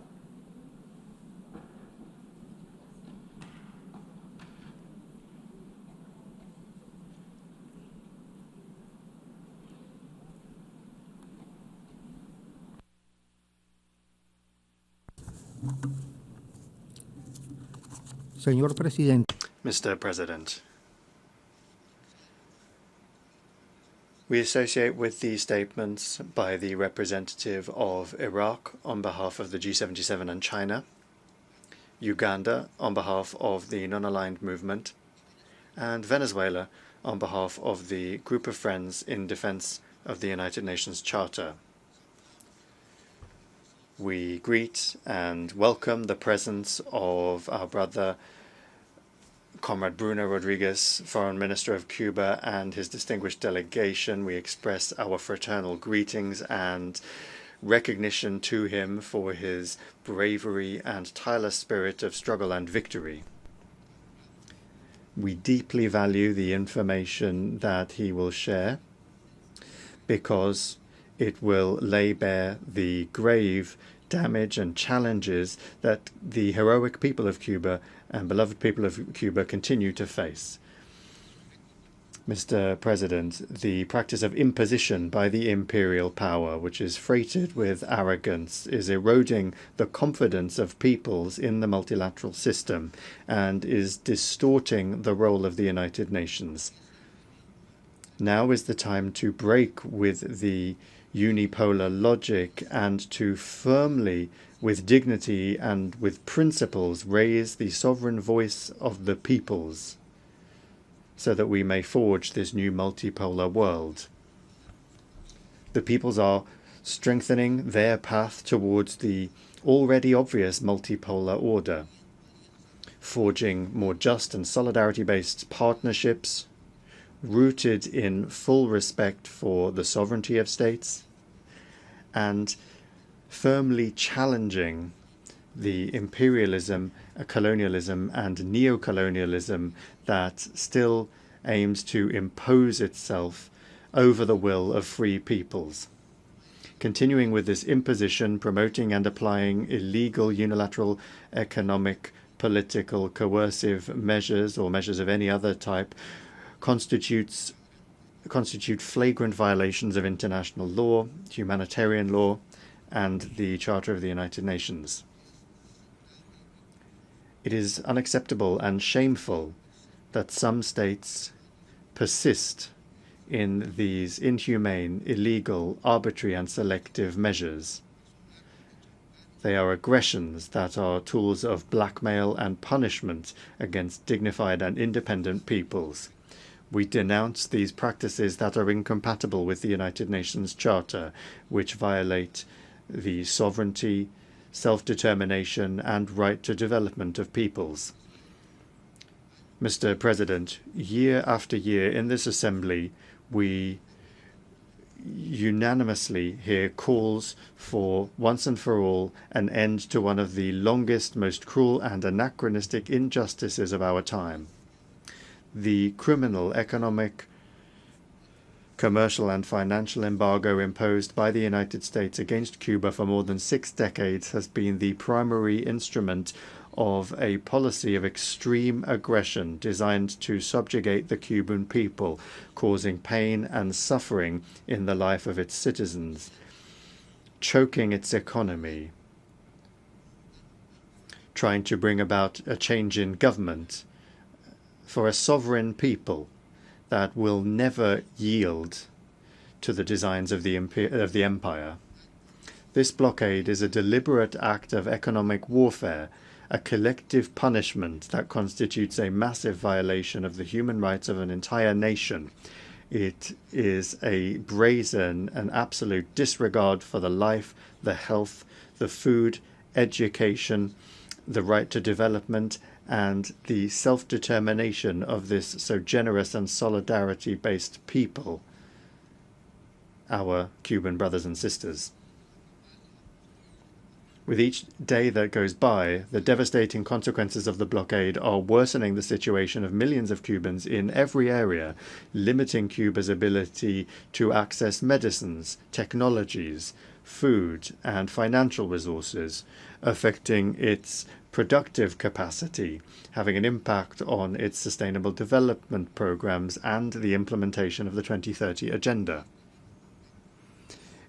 Señor Presidente. Mr. President, we associate with the statements by the representative of Iraq on behalf of the G77 and China, Uganda on behalf of the non-aligned movement, and Venezuela on behalf of the Group of Friends in Defense of the United Nations Charter. We greet and welcome the presence of our brother, Comrade Bruno Rodriguez, Foreign Minister of Cuba, and his distinguished delegation. We express our fraternal greetings and recognition to him for his bravery and tireless spirit of struggle and victory. We deeply value the information that he will share because it will lay bare the grave damage and challenges that the heroic people of Cuba and beloved people of Cuba continue to face. Mr. President, the practice of imposition by the imperial power, which is freighted with arrogance, is eroding the confidence of peoples in the multilateral system and is distorting the role of the United Nations. Now is the time to break with the unipolar logic and to firmly, with dignity and with principles, raise the sovereign voice of the peoples so that we may forge this new multipolar world. The peoples are strengthening their path towards the already obvious multipolar order, forging more just and solidarity-based partnerships rooted in full respect for the sovereignty of states and firmly challenging the imperialism, colonialism, and neocolonialism that still aims to impose itself over the will of free peoples. Continuing with this imposition, promoting and applying illegal unilateral economic, political, coercive measures or measures of any other type constitute flagrant violations of international law, humanitarian law, and the Charter of the United Nations. It is unacceptable and shameful that some states persist in these inhumane, illegal, arbitrary, and selective measures. They are aggressions that are tools of blackmail and punishment against dignified and independent peoples. We denounce these practices that are incompatible with the United Nations Charter, which violate the sovereignty, self-determination, and right to development of peoples. Mr. President, year after year in this Assembly, we unanimously hear calls for, once and for all, an end to one of the longest, most cruel and anachronistic injustices of our time. The criminal, economic, commercial and financial embargo imposed by the United States against Cuba for more than 6 decades has been the primary instrument of a policy of extreme aggression designed to subjugate the Cuban people, causing pain and suffering in the life of its citizens, choking its economy, trying to bring about a change in government for a sovereign people that will never yield to the designs of the empire. This blockade is a deliberate act of economic warfare, a collective punishment that constitutes a massive violation of the human rights of an entire nation. It is a brazen and absolute disregard for the life, the health, the food, education, the right to development, and the self-determination of this so generous and solidarity-based people, our Cuban brothers and sisters. With each day that goes by, the devastating consequences of the blockade are worsening the situation of millions of Cubans in every area, limiting Cuba's ability to access medicines, technologies, food, and financial resources, affecting its productive capacity, having an impact on its sustainable development programs and the implementation of the 2030 Agenda.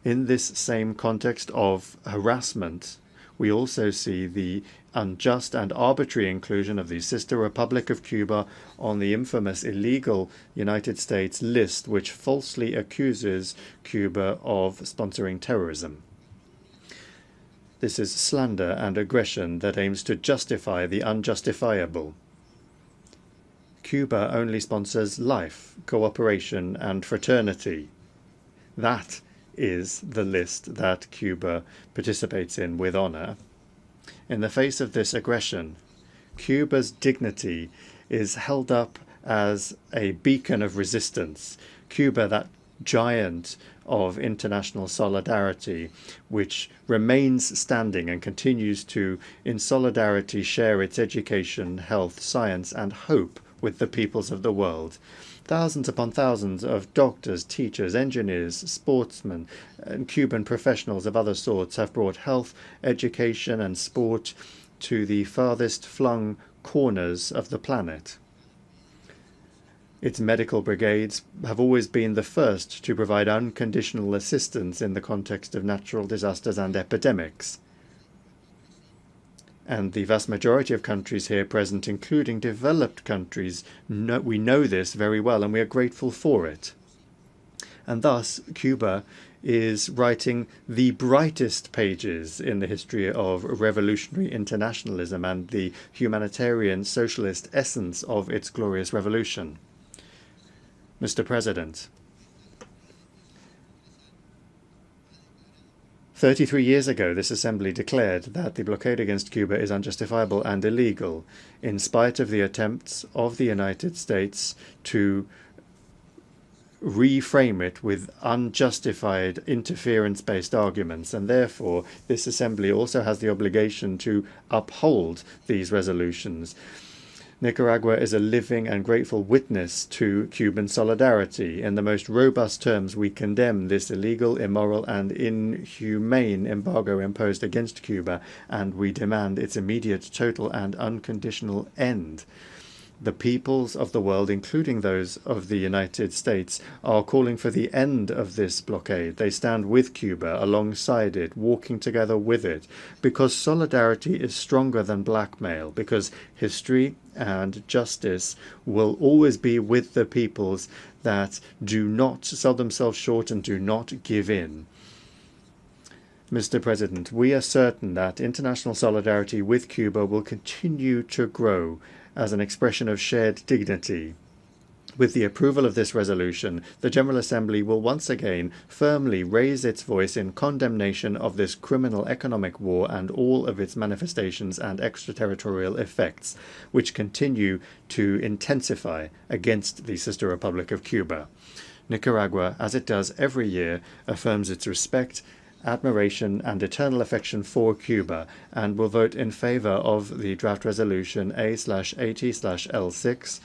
In this same context of harassment, we also see the unjust and arbitrary inclusion of the sister Republic of Cuba on the infamous illegal United States list, which falsely accuses Cuba of sponsoring terrorism. This is slander and aggression that aims to justify the unjustifiable. Cuba only sponsors life, cooperation, and fraternity. That is the list that Cuba participates in with honor. In the face of this aggression, Cuba's dignity is held up as a beacon of resistance. Cuba, that giant of international solidarity, which remains standing and continues to, in solidarity, share its education, health, science, and hope with the peoples of the world. Thousands upon thousands of doctors, teachers, engineers, sportsmen, and Cuban professionals of other sorts have brought health, education, and sport to the farthest flung corners of the planet. Its medical brigades have always been the first to provide unconditional assistance in the context of natural disasters and epidemics. And the vast majority of countries here present, including developed countries, we know this very well and we are grateful for it. And thus, Cuba is writing the brightest pages in the history of revolutionary internationalism and the humanitarian socialist essence of its glorious revolution. Mr. President, 33 years ago, this Assembly declared that the blockade against Cuba is unjustifiable and illegal, in spite of the attempts of the United States to reframe it with unjustified interference-based arguments, and therefore this Assembly also has the obligation to uphold these resolutions. Nicaragua is a living and grateful witness to Cuban solidarity. In the most robust terms, we condemn this illegal, immoral, and inhumane embargo imposed against Cuba, and we demand its immediate, total, and unconditional end. The peoples of the world, including those of the United States, are calling for the end of this blockade. They stand with Cuba, alongside it, walking together with it, because solidarity is stronger than blackmail, because history and justice will always be with the peoples that do not sell themselves short and do not give in. Mr. President, we are certain that international solidarity with Cuba will continue to grow as an expression of shared dignity. With the approval of this resolution, the General Assembly will once again firmly raise its voice in condemnation of this criminal economic war and all of its manifestations and extraterritorial effects, which continue to intensify against the sister republic of Cuba. Nicaragua, as it does every year, affirms its respect, admiration and eternal affection for Cuba, and will vote in favor of the draft resolution A/80/L6,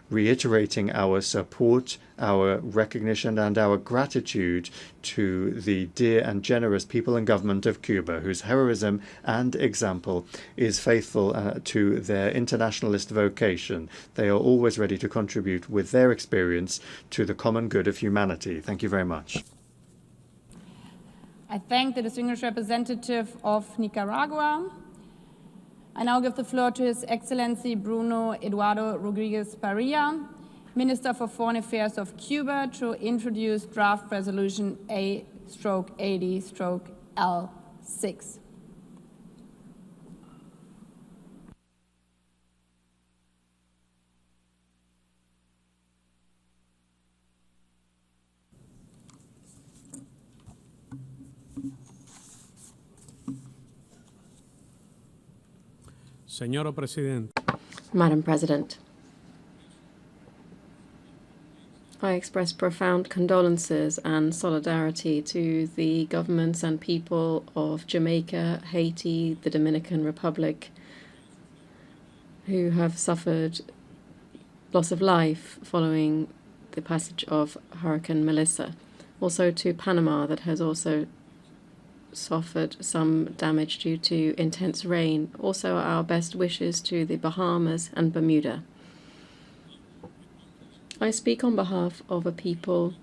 reiterating our support, our recognition, and our gratitude to the dear and generous people and government of Cuba, whose heroism and example is faithful to their internationalist vocation. They are always ready to contribute with their experience to the common good of humanity. Thank you very much. I thank the distinguished representative of Nicaragua. I now give the floor to His Excellency Bruno Eduardo Rodriguez Parilla, Minister for Foreign Affairs of Cuba, to introduce draft resolution A/80/L6. Señora Presidenta. Madam President, I express profound condolences and solidarity to the governments and people of Jamaica, Haiti, the Dominican Republic, who have suffered loss of life following the passage of Hurricane Melissa. Also to Panama, that has also suffered some damage due to intense rain. Also our best wishes to the Bahamas and Bermuda. I speak on behalf of a people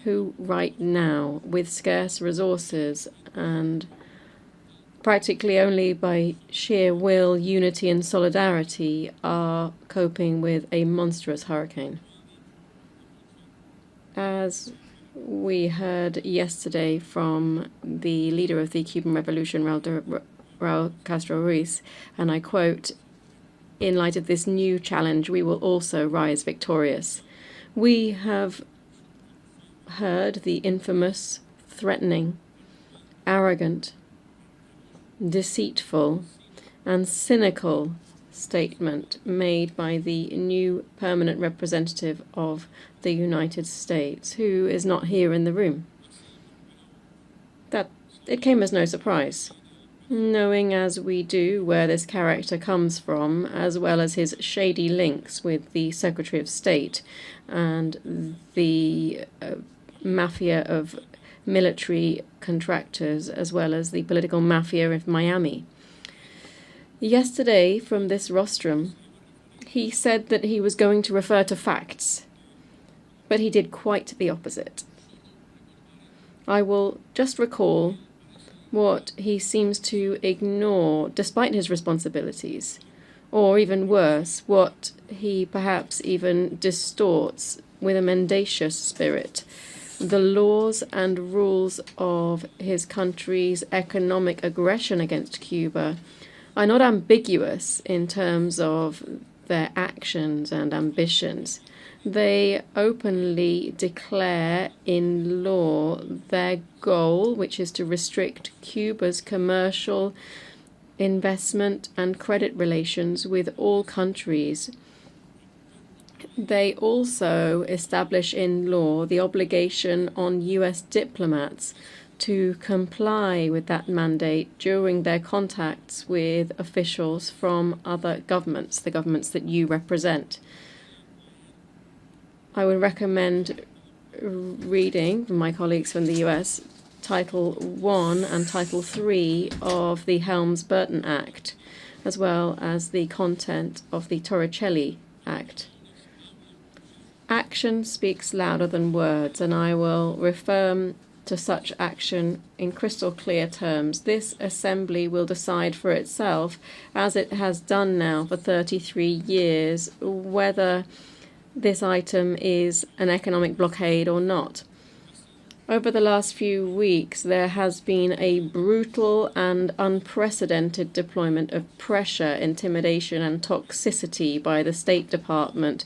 who right now, with scarce resources and practically only by sheer will, unity and solidarity, are coping with a monstrous hurricane. As we heard yesterday from the leader of the Cuban Revolution, Raul Castro Ruiz, and I quote, "In light of this new challenge, we will also rise victorious." We have heard the infamous, threatening, arrogant, deceitful, and cynical statement made by the new permanent representative of the United States, who is not here in the room. That it came as no surprise, knowing as we do where this character comes from, as well as his shady links with the Secretary of State and the mafia of military contractors, as well as the political mafia of Miami. Yesterday, from this rostrum, he said that he was going to refer to facts, but he did quite the opposite. I will just recall what he seems to ignore despite his responsibilities, or even worse, what he perhaps even distorts with a mendacious spirit the laws and rules of his country's economic aggression against Cuba are not ambiguous in terms of their actions and ambitions. They openly declare in law their goal, which is to restrict Cuba's commercial, investment and credit relations with all countries. They also establish in law the obligation on U.S. diplomats to comply with that mandate during their contacts with officials from other governments, the governments that you represent. I would recommend reading from my colleagues from the U.S. Title I and Title III of the Helms-Burton Act, as well as the content of the Torricelli Act. Action speaks louder than words, and I will refer to such action in crystal clear terms. This Assembly will decide for itself, as it has done now for 33 years, whether this item is an economic blockade or not. Over the last few weeks, there has been a brutal and unprecedented deployment of pressure, intimidation, and toxicity by the State Department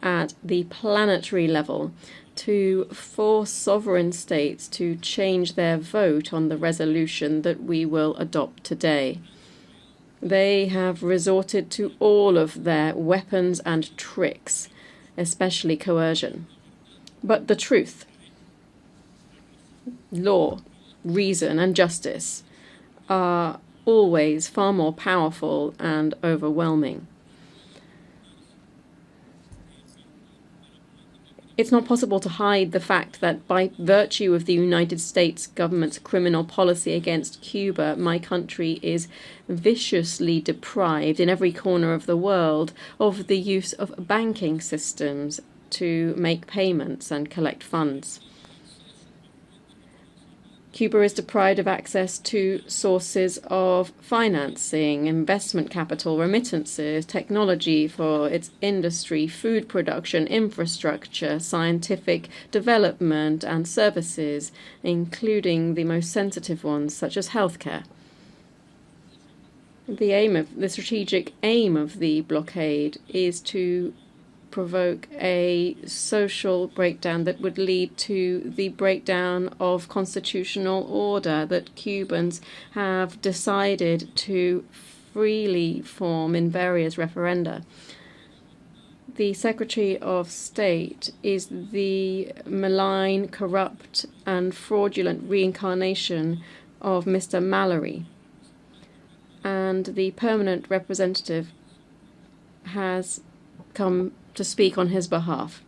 at the planetary level to force sovereign states to change their vote on the resolution that we will adopt today. They have resorted to all of their weapons and tricks, especially coercion. But the truth, law, reason, and justice are always far more powerful and overwhelming. It's not possible to hide the fact that by virtue of the United States government's criminal policy against Cuba, my country is viciously deprived in every corner of the world of the use of banking systems to make payments and collect funds. Cuba is deprived of access to sources of financing, investment capital, remittances, technology for its industry, food production, infrastructure, scientific development, and services, including the most sensitive ones, such as healthcare. The strategic aim of the blockade is to provoke a social breakdown that would lead to the breakdown of constitutional order that Cubans have decided to freely form in various referenda. The Secretary of State is the malign, corrupt, and fraudulent reincarnation of Mr. Mallory, and the permanent representative has come to speak on his behalf.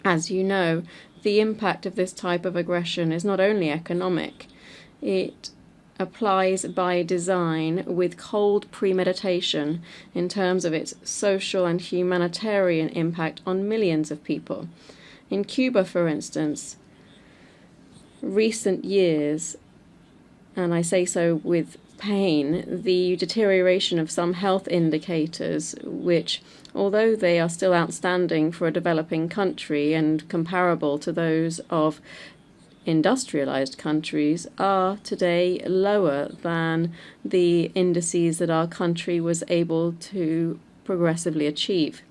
As you know, the impact of this type of aggression is not only economic. It applies by design with cold premeditation in terms of its social and humanitarian impact on millions of people. In Cuba, for instance, recent years, and I say so with pain, the deterioration of some health indicators, which, although they are still outstanding for a developing country and comparable to those of industrialized countries, are today lower than the indices that our country was able to progressively achieve.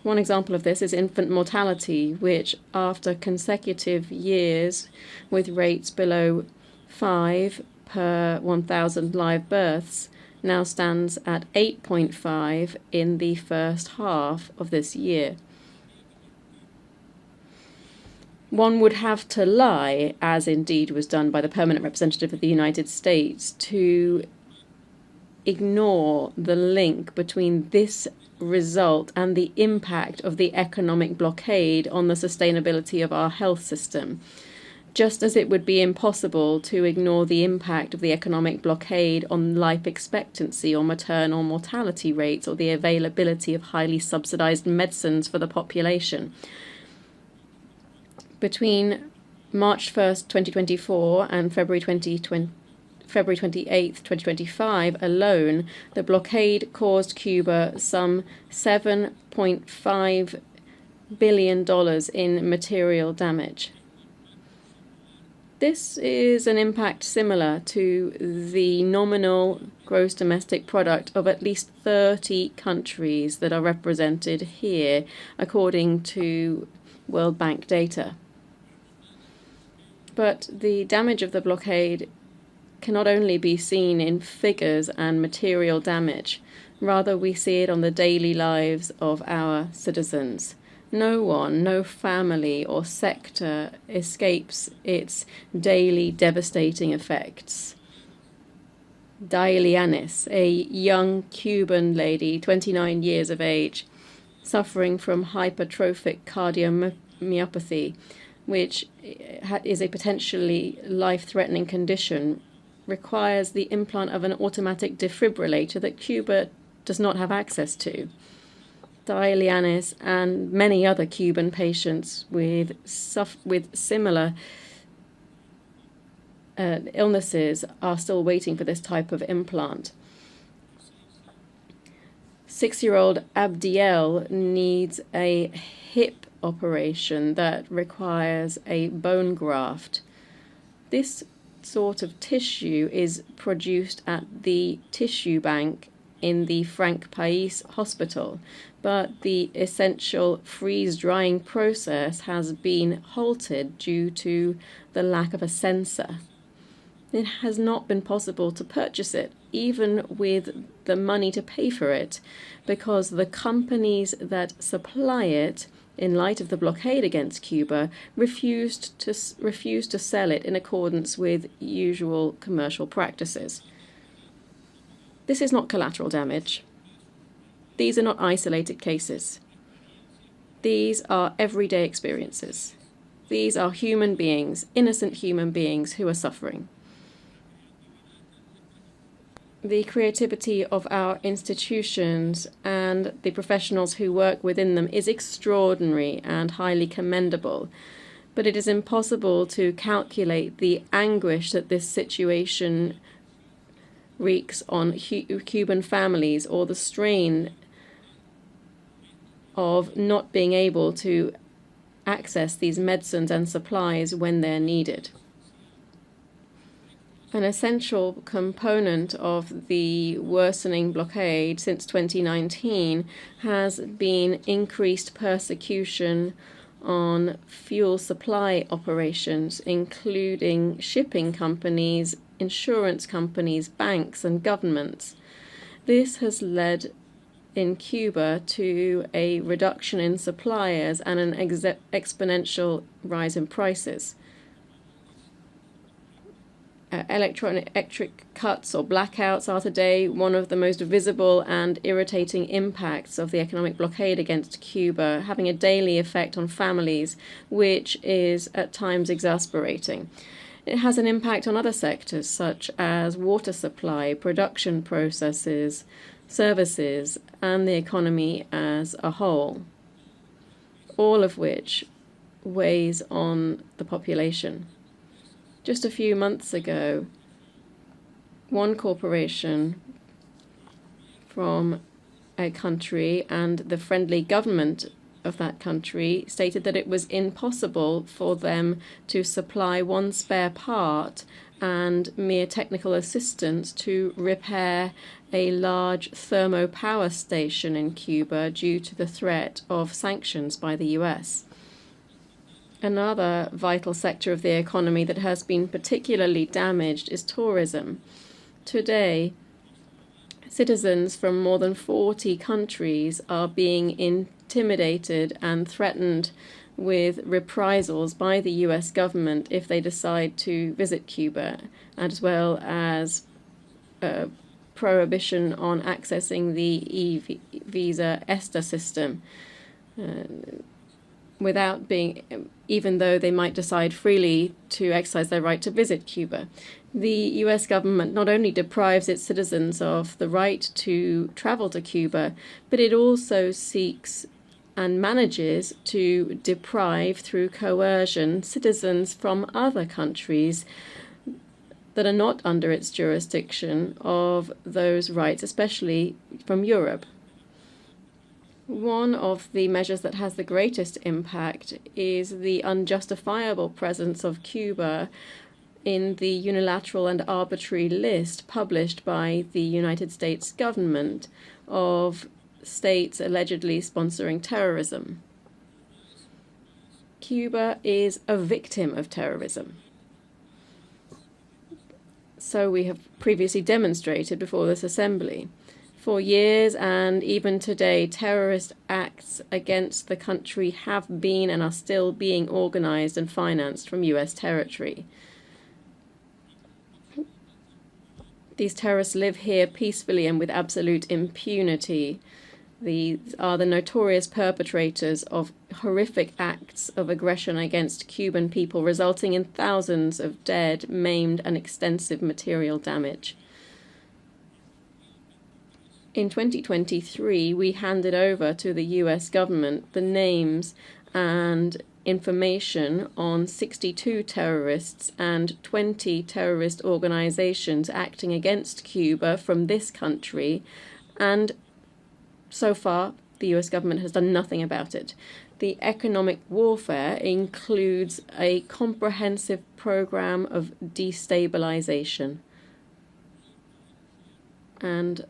One example of this is infant mortality, which, after consecutive years with rates below 5 per 1,000 live births, now stands at 8.5 in the first half of this year. One would have to lie, as indeed was done by the permanent representative of the United States, to ignore the link between this result and the impact of the economic blockade on the sustainability of our health system. Just as it would be impossible to ignore the impact of the economic blockade on life expectancy or maternal mortality rates or the availability of highly subsidized medicines for the population. Between March 1st, 2024 and February 28th, 2025 alone, the blockade caused Cuba some $7.5 billion in material damage. This is an impact similar to the nominal gross domestic product of at least 30 countries that are represented here, according to World Bank data. But the damage of the blockade cannot only be seen in figures and material damage. Rather, we see it on the daily lives of our citizens. No one, no family or sector escapes its daily devastating effects. Dailianis, a young Cuban lady, 29 years of age, suffering from hypertrophic cardiomyopathy, which is a potentially life-threatening condition, requires the implant of an automatic defibrillator that Cuba does not have access to. Dailianis and many other Cuban patients with similar illnesses are still waiting for this type of implant. 6-year-old Abdiel needs a hip operation that requires a bone graft. This sort of tissue is produced at the tissue bank in the Frank Pais hospital, but the essential freeze-drying process has been halted due to the lack of a sensor. It has not been possible to purchase it, even with the money to pay for it, because the companies that supply it, in light of the blockade against Cuba, refused to sell it in accordance with usual commercial practices. This is not collateral damage. These are not isolated cases. These are everyday experiences. These are human beings, innocent human beings who are suffering. The creativity of our institutions and the professionals who work within them is extraordinary and highly commendable, but it is impossible to calculate the anguish that this situation wreaks on Cuban families, or the strain of not being able to access these medicines and supplies when they're needed. An essential component of the worsening blockade since 2019 has been increased persecution on fuel supply operations, including shipping companies, insurance companies, banks, and governments. This has led in Cuba to a reduction in suppliers and an exponential rise in prices. Electric cuts or blackouts are today one of the most visible and irritating impacts of the economic blockade against Cuba, having a daily effect on families, which is at times exasperating. It has an impact on other sectors such as water supply, production processes, services, and the economy as a whole, all of which weighs on the population. Just a few months ago, one corporation from a country and the friendly government of that country stated that it was impossible for them to supply one spare part and mere technical assistance to repair a large thermo power station in Cuba due to the threat of sanctions by the U.S. Another vital sector of the economy that has been particularly damaged is tourism. Today, citizens from more than 40 countries are being intimidated and threatened with reprisals by the U.S. government if they decide to visit Cuba, as well as prohibition on accessing the e-visa ESTA system. Without being, even though they might decide freely to exercise their right to visit Cuba. The U.S. government not only deprives its citizens of the right to travel to Cuba, but it also seeks and manages to deprive, through coercion, citizens from other countries that are not under its jurisdiction of those rights, especially from Europe. One of the measures that has the greatest impact is the unjustifiable presence of Cuba in the unilateral and arbitrary list published by the United States government of states allegedly sponsoring terrorism. Cuba is a victim of terrorism. So we have previously demonstrated before this assembly. For years and even today, terrorist acts against the country have been and are still being organized and financed from U.S. territory. These terrorists live here peacefully and with absolute impunity. These are the notorious perpetrators of horrific acts of aggression against Cuban people, resulting in thousands of dead, maimed, and extensive material damage. In 2023, we handed over to the U.S. government the names and information on 62 terrorists and 20 terrorist organizations acting against Cuba from this country, and so far the U.S. government has done nothing about it. The economic warfare includes a comprehensive program of destabilization, and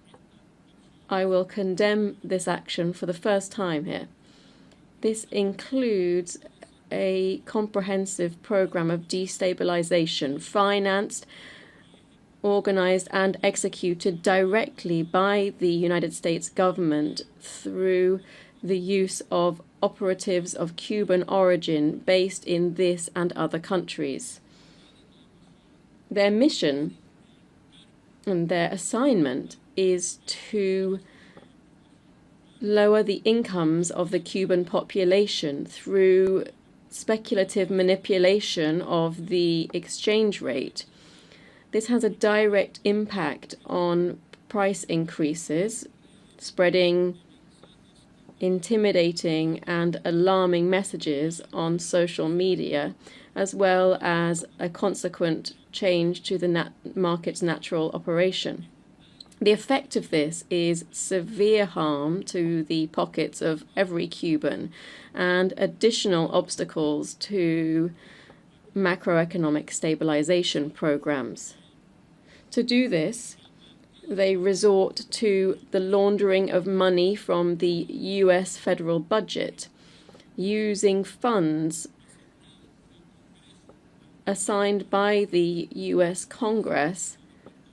I will condemn this action for the first time here. This includes a comprehensive program of destabilization financed, organized, and executed directly by the United States government through the use of operatives of Cuban origin based in this and other countries. Their mission and their assignment is to lower the incomes of the Cuban population through speculative manipulation of the exchange rate. This has a direct impact on price increases, spreading intimidating and alarming messages on social media, as well as a consequent change to the market's natural operation. The effect of this is severe harm to the pockets of every Cuban and additional obstacles to macroeconomic stabilization programs. To do this, they resort to the laundering of money from the U.S. federal budget, using funds assigned by the U.S. Congress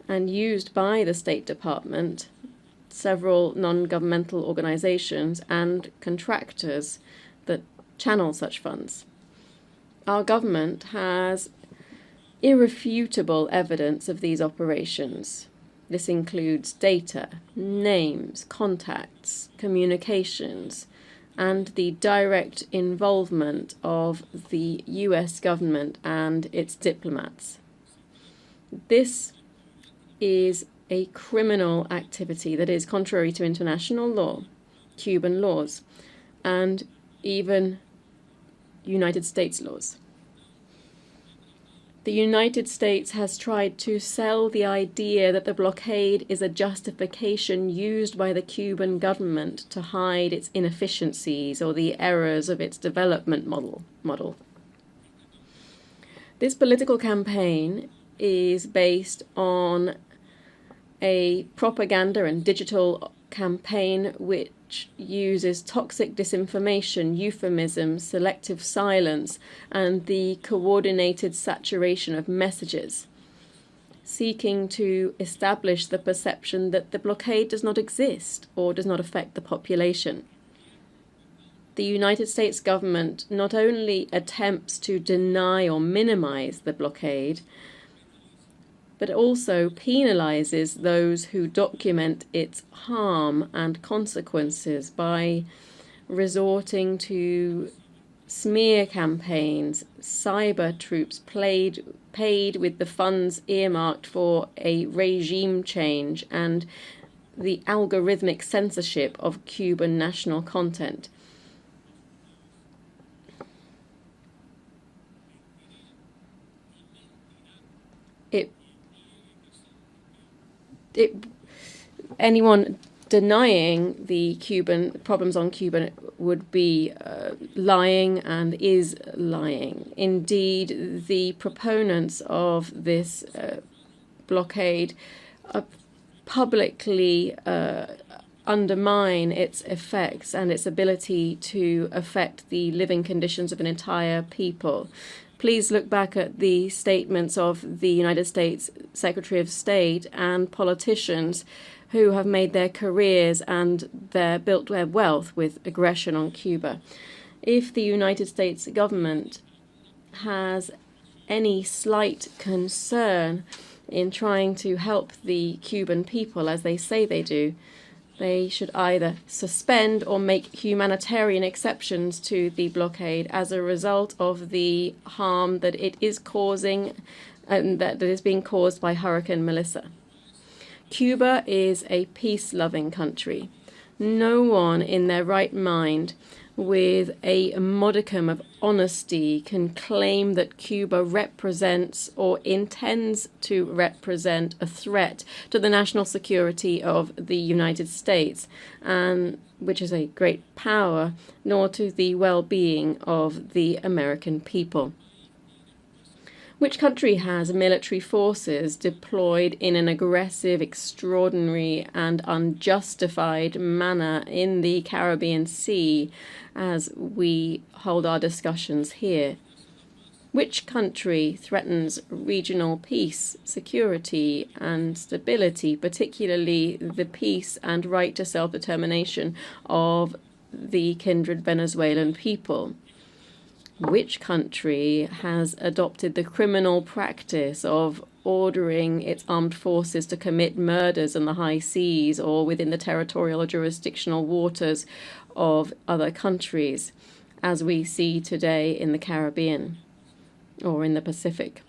and used by the State Department, several non-governmental organizations, and contractors that channel such funds. Our government has irrefutable evidence of these operations. This includes data, names, contacts, communications, and the direct involvement of the U.S. government and its diplomats. This is a criminal activity that is contrary to international law, Cuban laws, and even United States laws. The United States has tried to sell the idea that the blockade is a justification used by the Cuban government to hide its inefficiencies or the errors of its development model. This political campaign is based on a propaganda and digital campaign which uses toxic disinformation, euphemisms, selective silence, and the coordinated saturation of messages, seeking to establish the perception that the blockade does not exist or does not affect the population. The United States government not only attempts to deny or minimize the blockade, but also penalizes those who document its harm and consequences by resorting to smear campaigns, cyber troops paid with the funds earmarked for a regime change, and the algorithmic censorship of Cuban national content. Anyone denying the Cuban problems on Cuba would be lying and is lying. Indeed, the proponents of this blockade publicly undermine its effects and its ability to affect the living conditions of an entire people. Please look back at the statements of the United States Secretary of State and politicians who have made their careers and built their wealth with aggression on Cuba. If the United States government has any slight concern in trying to help the Cuban people, as they say they do, they should either suspend or make humanitarian exceptions to the blockade as a result of the harm that it is causing and that is being caused by Hurricane Melissa. Cuba is a peace-loving country. No one in their right mind with a modicum of honesty can claim that Cuba represents or intends to represent a threat to the national security of the United States, and which is a great power, nor to the well-being of the American people. Which country has military forces deployed in an aggressive, extraordinary, and unjustified manner in the Caribbean Sea as we hold our discussions here? Which country threatens regional peace, security, and stability, particularly the peace and right to self-determination of the kindred Venezuelan people? Which country has adopted the criminal practice of ordering its armed forces to commit murders in the high seas or within the territorial or jurisdictional waters of other countries, as we see today in the Caribbean or in the Pacific?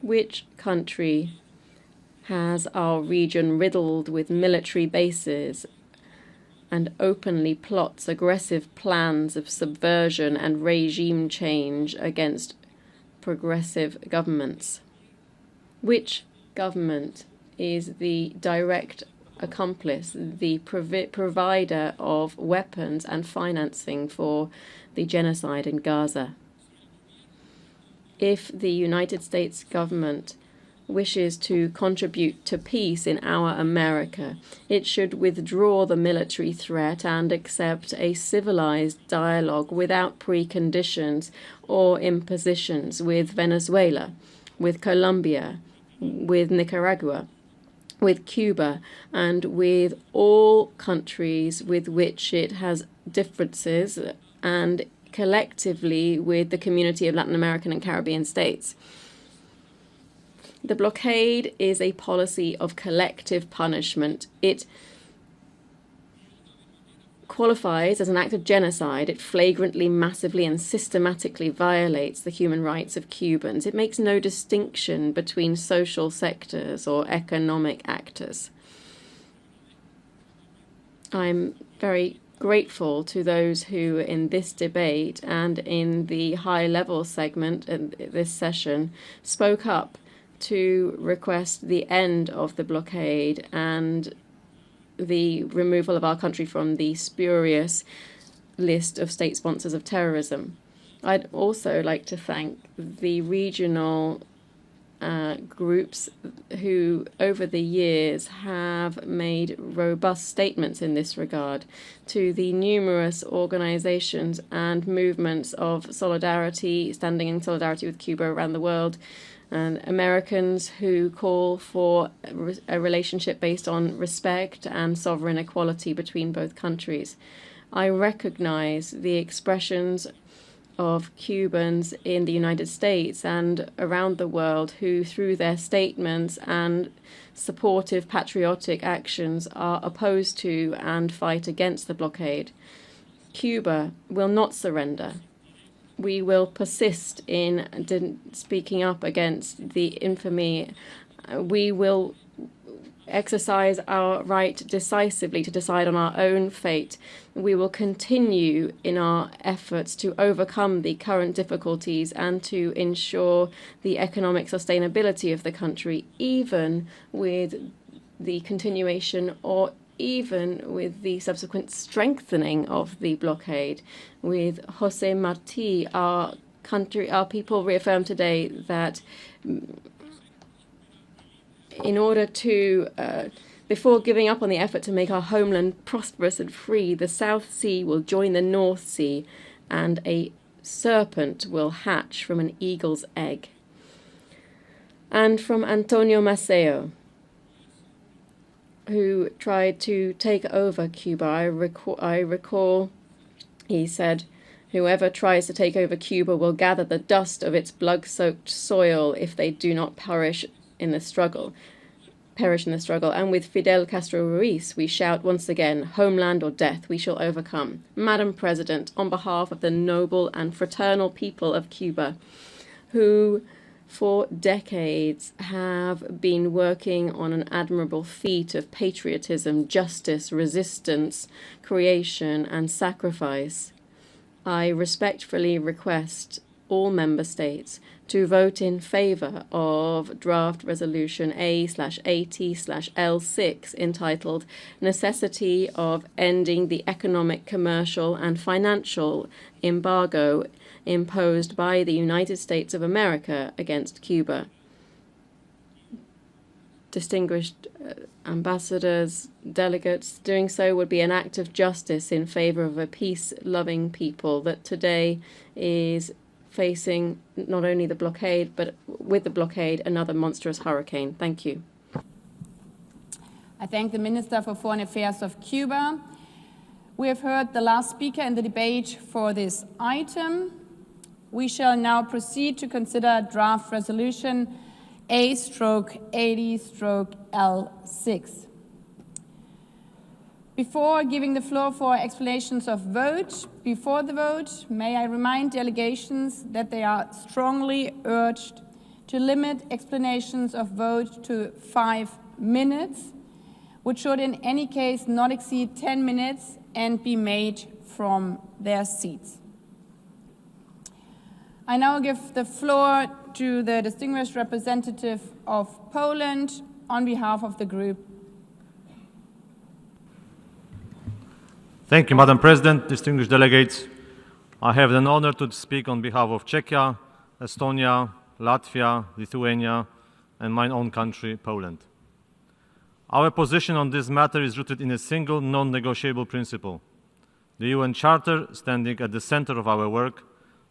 Which country has our region riddled with military bases and openly plots aggressive plans of subversion and regime change against progressive governments? Which government is the direct accomplice, the provider of weapons and financing for the genocide in Gaza? If the United States government wishes to contribute to peace in our America, it should withdraw the military threat and accept a civilized dialogue without preconditions or impositions with Venezuela, with Colombia, with Nicaragua, with Cuba, and with all countries with which it has differences, and collectively with the community of Latin American and Caribbean states. The blockade is a policy of collective punishment. It qualifies as an act of genocide. It flagrantly, massively, and systematically violates the human rights of Cubans. It makes no distinction between social sectors or economic actors. I'm very grateful to those who in this debate and in the high-level segment in this session spoke up to request the end of the blockade and the removal of our country from the spurious list of state sponsors of terrorism. I'd also like to thank the regional groups who over the years have made robust statements in this regard, to the numerous organizations and movements of solidarity, standing in solidarity with Cuba around the world, and Americans who call for a relationship based on respect and sovereign equality between both countries. I recognize the expressions of Cubans in the United States and around the world who, through their statements and supportive patriotic actions, are opposed to and fight against the blockade. Cuba will not surrender. We will persist in speaking up against the infamy. We will exercise our right decisively to decide on our own fate. We will continue in our efforts to overcome the current difficulties and to ensure the economic sustainability of the country, even with the continuation or even with the subsequent strengthening of the blockade. With Jose Marti, our people reaffirmed today that in order to, before giving up on the effort to make our homeland prosperous and free, the South Sea will join the North Sea and a serpent will hatch from an eagle's egg. And from Antonio Maceo, who tried to take over Cuba. I recall he said, "Whoever tries to take over Cuba will gather the dust of its blood-soaked soil if they do not perish in the struggle. And with Fidel Castro Ruiz, we shout once again, homeland or death, we shall overcome." Madam President, on behalf of the noble and fraternal people of Cuba, who for decades have been working on an admirable feat of patriotism, justice, resistance, creation, and sacrifice, I respectfully request all member states to vote in favor of draft resolution A/AT/L6 entitled Necessity of Ending the Economic, Commercial, and Financial Embargo imposed by the United States of America against Cuba. Distinguished ambassadors, delegates, doing so would be an act of justice in favor of a peace-loving people that today is facing not only the blockade, but with the blockade, another monstrous hurricane. Thank you. I thank the Minister for Foreign Affairs of Cuba. We have heard the last speaker in the debate for this item. We shall now proceed to consider draft resolution A/80/L6. Before giving the floor for explanations of vote, before the vote, may I remind delegations that they are strongly urged to limit explanations of vote to 5 minutes, which should in any case not exceed 10 minutes and be made from their seats. I now give the floor to the distinguished representative of Poland on behalf of the group. Thank you, Madam President, distinguished delegates. I have the honor to speak on behalf of Czechia, Estonia, Latvia, Lithuania, and my own country, Poland. Our position on this matter is rooted in a single non-negotiable principle: the UN Charter standing at the center of our work,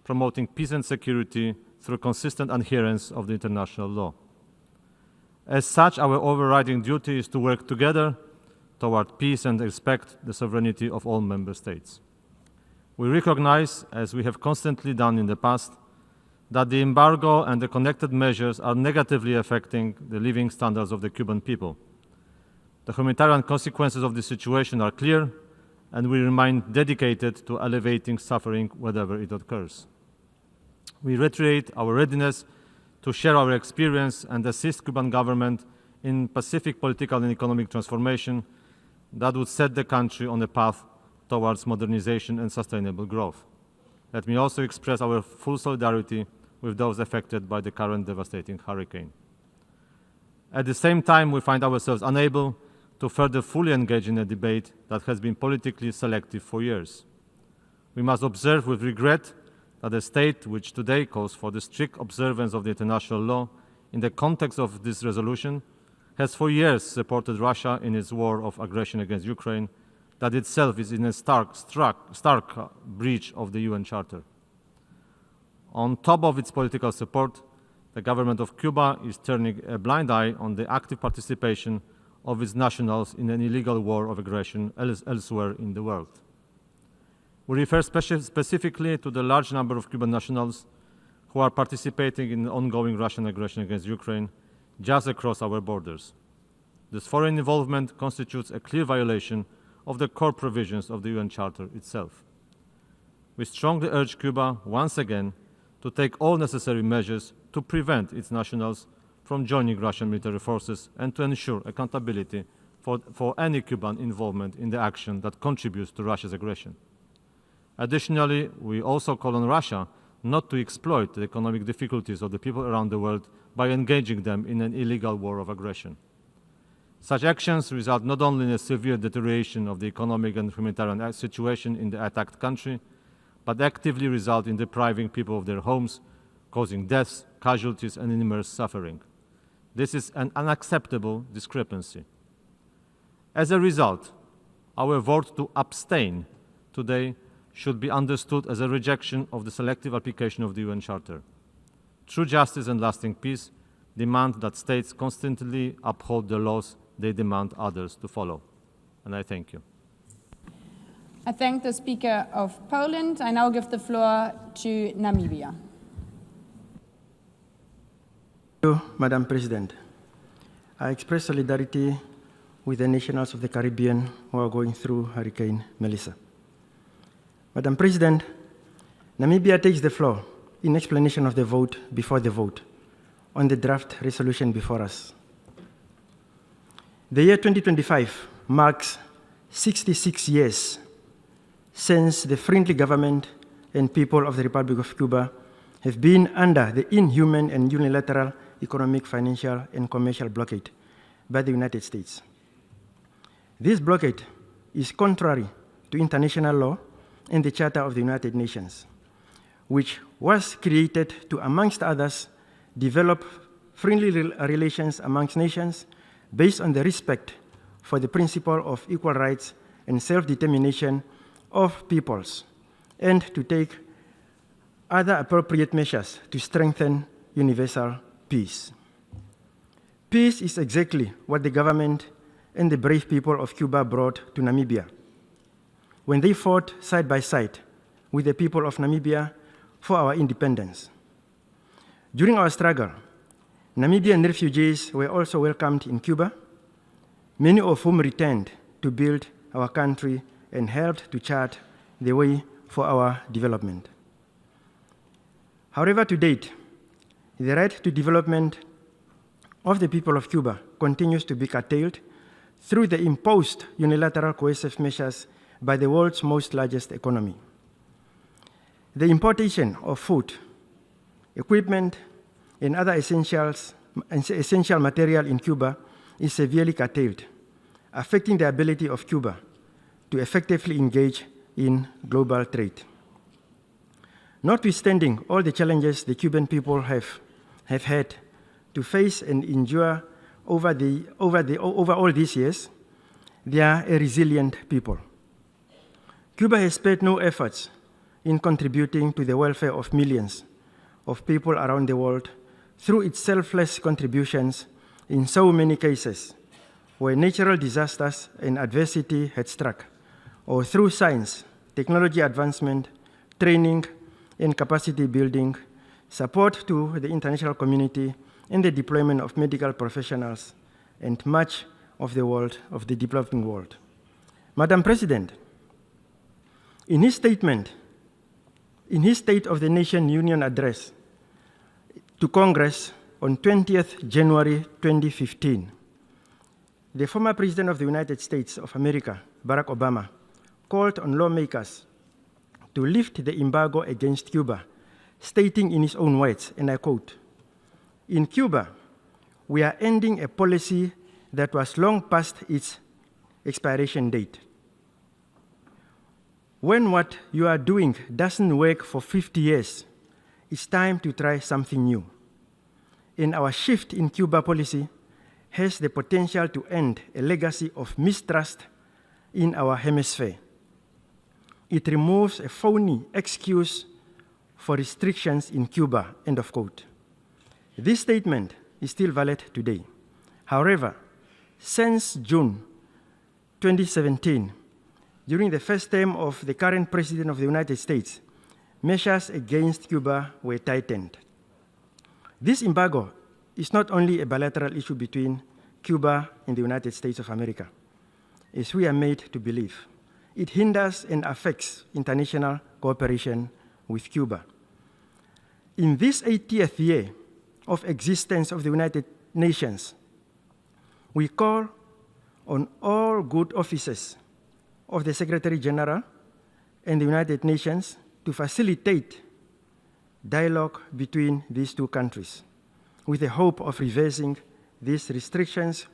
promoting peace and security through consistent adherence of the international law. As such, our overriding duty is to work together toward peace and respect the sovereignty of all member states. We recognize, as we have constantly done in the past, that the embargo and the connected measures are negatively affecting the living standards of the Cuban people. The humanitarian consequences of the situation are clear, and we remain dedicated to alleviating suffering wherever it occurs. We reiterate our readiness to share our experience and assist Cuban government in pacific political and economic transformation that would set the country on a path towards modernization and sustainable growth. Let me also express our full solidarity with those affected by the current devastating hurricane. At the same time, we find ourselves unable to further fully engage in a debate that has been politically selective for years. We must observe with regret that a state which today calls for the strict observance of the international law in the context of this resolution has for years supported Russia in its war of aggression against Ukraine, that itself is in a stark breach of the UN Charter. On top of its political support, the government of Cuba is turning a blind eye on the active participation of its nationals in an illegal war of aggression elsewhere in the world. We refer specifically to the large number of Cuban nationals who are participating in the ongoing Russian aggression against Ukraine just across our borders. This foreign involvement constitutes a clear violation of the core provisions of the UN Charter itself. We strongly urge Cuba once again to take all necessary measures to prevent its nationals from joining Russian military forces and to ensure accountability for any Cuban involvement in the action that contributes to Russia's aggression. Additionally, we also call on Russia not to exploit the economic difficulties of the people around the world by engaging them in an illegal war of aggression. Such actions result not only in a severe deterioration of the economic and humanitarian situation in the attacked country, but actively result in depriving people of their homes, causing deaths, casualties, and immense suffering. This is an unacceptable discrepancy. As a result, our vote to abstain today should be understood as a rejection of the selective application of the UN Charter. True justice and lasting peace demand that states constantly uphold the laws they demand others to follow. And I thank you. I thank the Speaker of Poland. I now give the floor to Namibia. Thank you, Madam President. I express solidarity with the nationals of the Caribbean who are going through Hurricane Melissa. Madam President, Namibia takes the floor in explanation of the vote before the vote on the draft resolution before us. The year 2025 marks 66 years since the friendly government and people of the Republic of Cuba have been under the inhuman and unilateral economic, financial, and commercial blockade by the United States. This blockade is contrary to international law and the Charter of the United Nations, which was created to, amongst others, develop friendly relations amongst nations based on the respect for the principle of equal rights and self-determination of peoples, and to take other appropriate measures to strengthen universal peace. Peace is exactly what the government and the brave people of Cuba brought to Namibia when they fought side by side with the people of Namibia for our independence. During our struggle, Namibian refugees were also welcomed in Cuba, many of whom returned to build our country and helped to chart the way for our development. However, to date, the right to development of the people of Cuba continues to be curtailed through the imposed unilateral coercive measures by the world's most largest economy. The importation of food, equipment, and other essential material in Cuba is severely curtailed, affecting the ability of Cuba to effectively engage in global trade. Notwithstanding all the challenges the Cuban people have had to face and endure over all these years, they are a resilient people. Cuba has spared no efforts in contributing to the welfare of millions of people around the world through its selfless contributions in so many cases where natural disasters and adversity had struck, or through science, technology advancement, training, and capacity building, support to the international community, and the deployment of medical professionals, and much of the world, of the developing world. Madam President, in his statement, in his State of the Nation Union address to Congress on 20th January 2015, the former President of the United States of America, Barack Obama, called on lawmakers to lift the embargo against Cuba, stating in his own words, and I quote, "In Cuba, we are ending a policy that was long past its expiration date. When what you are doing doesn't work for 50 years, it's time to try something new. And our shift in Cuba policy has the potential to end a legacy of mistrust in our hemisphere. It removes a phony excuse for restrictions in Cuba," end of quote. This statement is still valid today. However, since June 2017, during the first term of the current President of the United States, measures against Cuba were tightened. This embargo is not only a bilateral issue between Cuba and the United States of America, as we are made to believe. It hinders and affects international cooperation with Cuba. In this 80th year of existence of the United Nations, we call on all good officers of the Secretary General and the United Nations to facilitate dialogue between these two countries with the hope of reversing these restrictions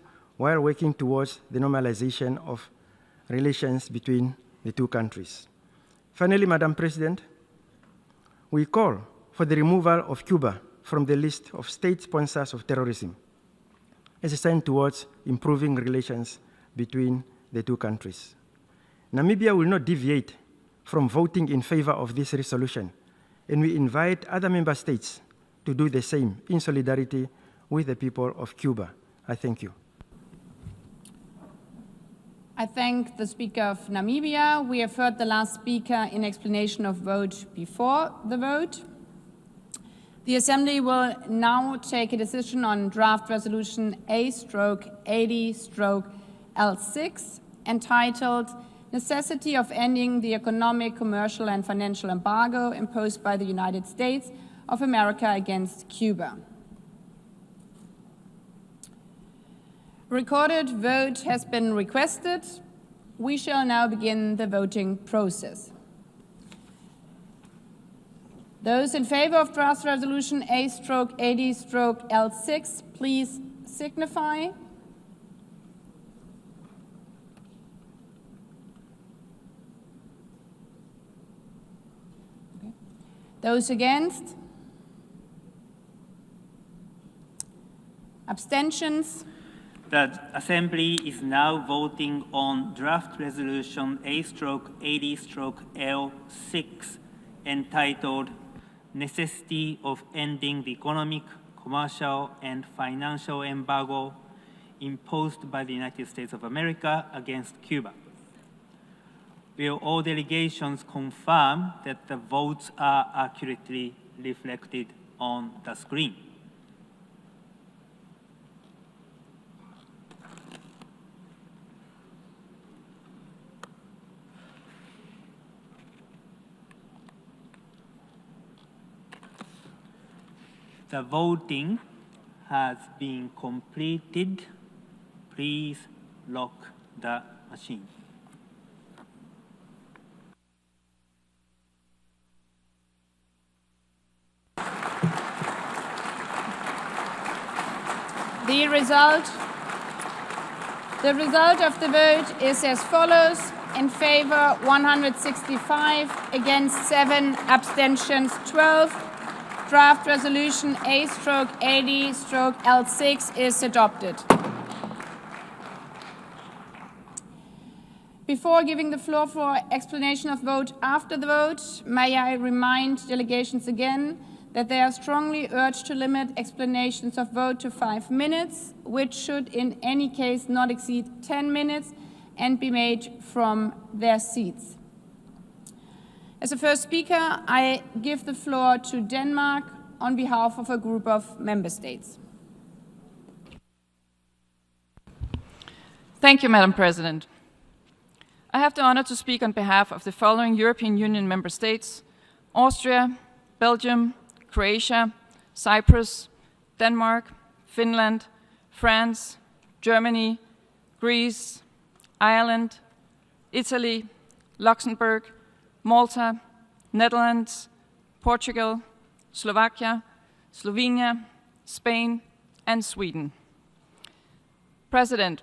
while working towards the normalization of relations between the two countries. Finally, Madam President, we call for the removal of Cuba from the list of state sponsors of terrorism as a sign towards improving relations between the two countries. Namibia will not deviate from voting in favor of this resolution, and we invite other member states to do the same in solidarity with the people of Cuba. I thank you. I thank the Speaker of Namibia. We have heard the last speaker in explanation of vote before the vote. The Assembly will now take a decision on draft resolution A/80/L6 entitled Necessity of Ending the Economic, Commercial and Financial Embargo imposed by the United States of America against Cuba. Recorded vote has been requested. We shall now begin the voting process. Those in favor of draft resolution A/80/L6, please signify. Okay. Those against? Abstentions? The Assembly is now voting on draft resolution A/80/L6 entitled Necessity of Ending the Economic, Commercial and Financial Embargo imposed by the United States of America against Cuba. Will all delegations confirm that the votes are accurately reflected on the screen? The voting has been completed. Please lock the machine. The result of the vote is as follows. In favor, 165, against 7, abstentions 12. Draft resolution A/80/L6 is adopted. Before giving the floor for explanation of vote after the vote, may I remind delegations again that they are strongly urged to limit explanations of vote to 5 minutes, which should in any case not exceed 10 minutes and be made from their seats. As a first speaker, I give the floor to Denmark on behalf of a group of member states. Thank you, Madam President. I have the honor to speak on behalf of the following European Union member states: Austria, Belgium, Croatia, Cyprus, Denmark, Finland, France, Germany, Greece, Ireland, Italy, Luxembourg, Malta, Netherlands, Portugal, Slovakia, Slovenia, Spain, and Sweden. President,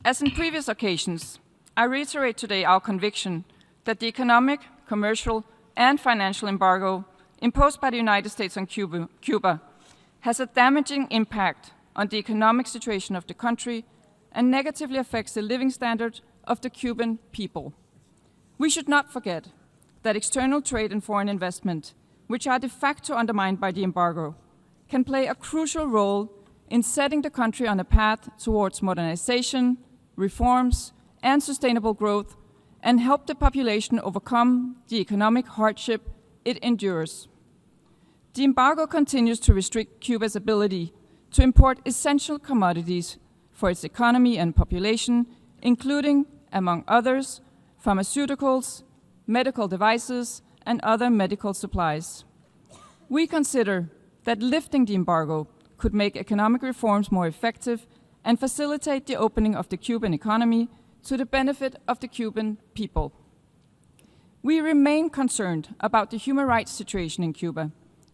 as in previous occasions, I reiterate today our conviction that the economic, commercial, and financial embargo imposed by the United States on Cuba has a damaging impact on the economic situation of the country and negatively affects the living standard of the Cuban people. We should not forget that external trade and foreign investment, which are de facto undermined by the embargo, can play a crucial role in setting the country on a path towards modernization, reforms, and sustainable growth, and help the population overcome the economic hardship it endures. The embargo continues to restrict Cuba's ability to import essential commodities for its economy and population, including, among others, pharmaceuticals, medical devices, and other medical supplies. We consider that lifting the embargo could make economic reforms more effective and facilitate the opening of the Cuban economy to the benefit of the Cuban people. We remain concerned about the human rights situation in Cuba,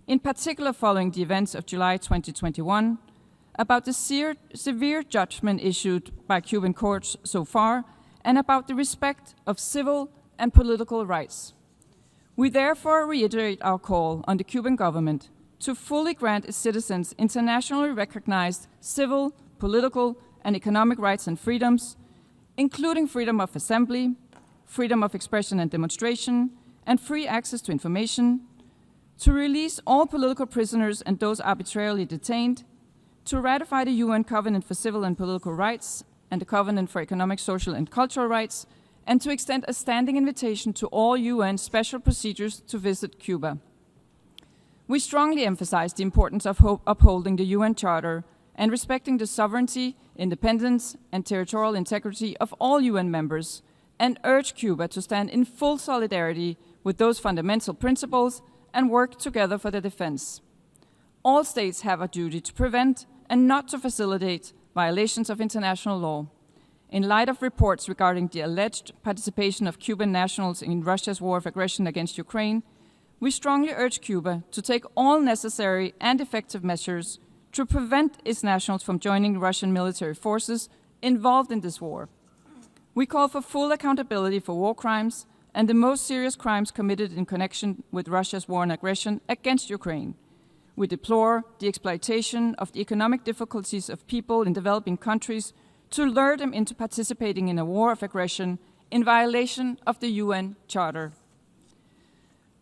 in particular following the events of July 2021, about the severe judgment issued by Cuban courts so far, and about the respect of civil and political rights. We therefore reiterate our call on the Cuban government to fully grant its citizens internationally recognized civil, political, and economic rights and freedoms, including freedom of assembly, freedom of expression and demonstration, and free access to information, to release all political prisoners and those arbitrarily detained, to ratify the UN Covenant for Civil and Political Rights and the Covenant for Economic, Social, and Cultural Rights, and to extend a standing invitation to all UN special procedures to visit Cuba. We strongly emphasize the importance of upholding the UN Charter and respecting the sovereignty, independence, and territorial integrity of all UN members, and urge Cuba to stand in full solidarity with those fundamental principles and work together for their defense. All states have a duty to prevent and not to facilitate violations of international law. In light of reports regarding the alleged participation of Cuban nationals in Russia's war of aggression against Ukraine, we strongly urge Cuba to take all necessary and effective measures to prevent its nationals from joining Russian military forces involved in this war. We call for full accountability for war crimes and the most serious crimes committed in connection with Russia's war and aggression against Ukraine. We deplore the exploitation of the economic difficulties of people in developing countries to lure them into participating in a war of aggression in violation of the UN Charter.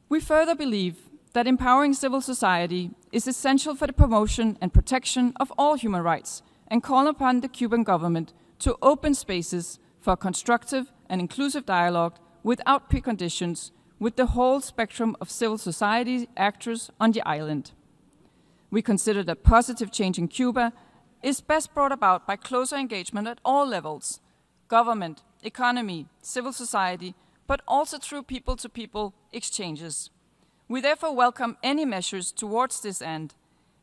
We further believe that empowering civil society is essential for the promotion and protection of all human rights, and call upon the Cuban government to open spaces for constructive and inclusive dialogue without preconditions with the whole spectrum of civil society actors on the island. We consider that positive change in Cuba is best brought about by closer engagement at all levels: government, economy, civil society, but also through people-to-people exchanges. We therefore welcome any measures towards this end,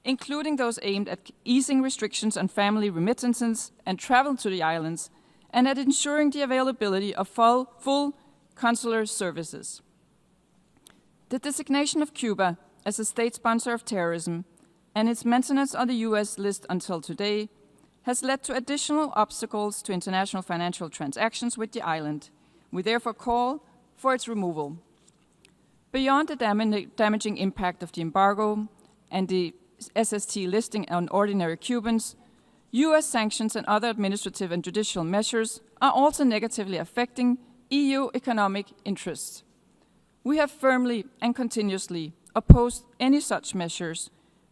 including those aimed at easing restrictions on family remittances and travel to the islands, and at ensuring the availability of full consular services. The designation of Cuba as a state sponsor of terrorism and its maintenance on the US list until today has led to additional obstacles to international financial transactions with the island. We therefore call for its removal. Beyond the damaging impact of the embargo and the SST listing on ordinary Cubans, US sanctions and other administrative and judicial measures are also negatively affecting EU economic interests. We have firmly and continuously opposed any such measures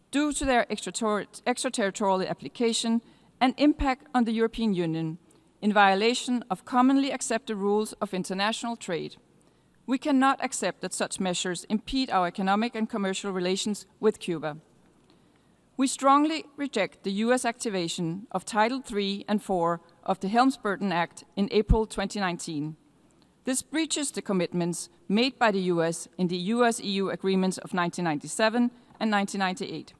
due to their extraterritorial application and impact on the European Union in violation of commonly accepted rules of international trade. We cannot accept that such measures impede our economic and commercial relations with Cuba. We strongly reject the US activation of Title III and IV of the Helms-Burton Act in April 2019. This breaches the commitments made by the US in the US-EU agreements of 1997 and 1998.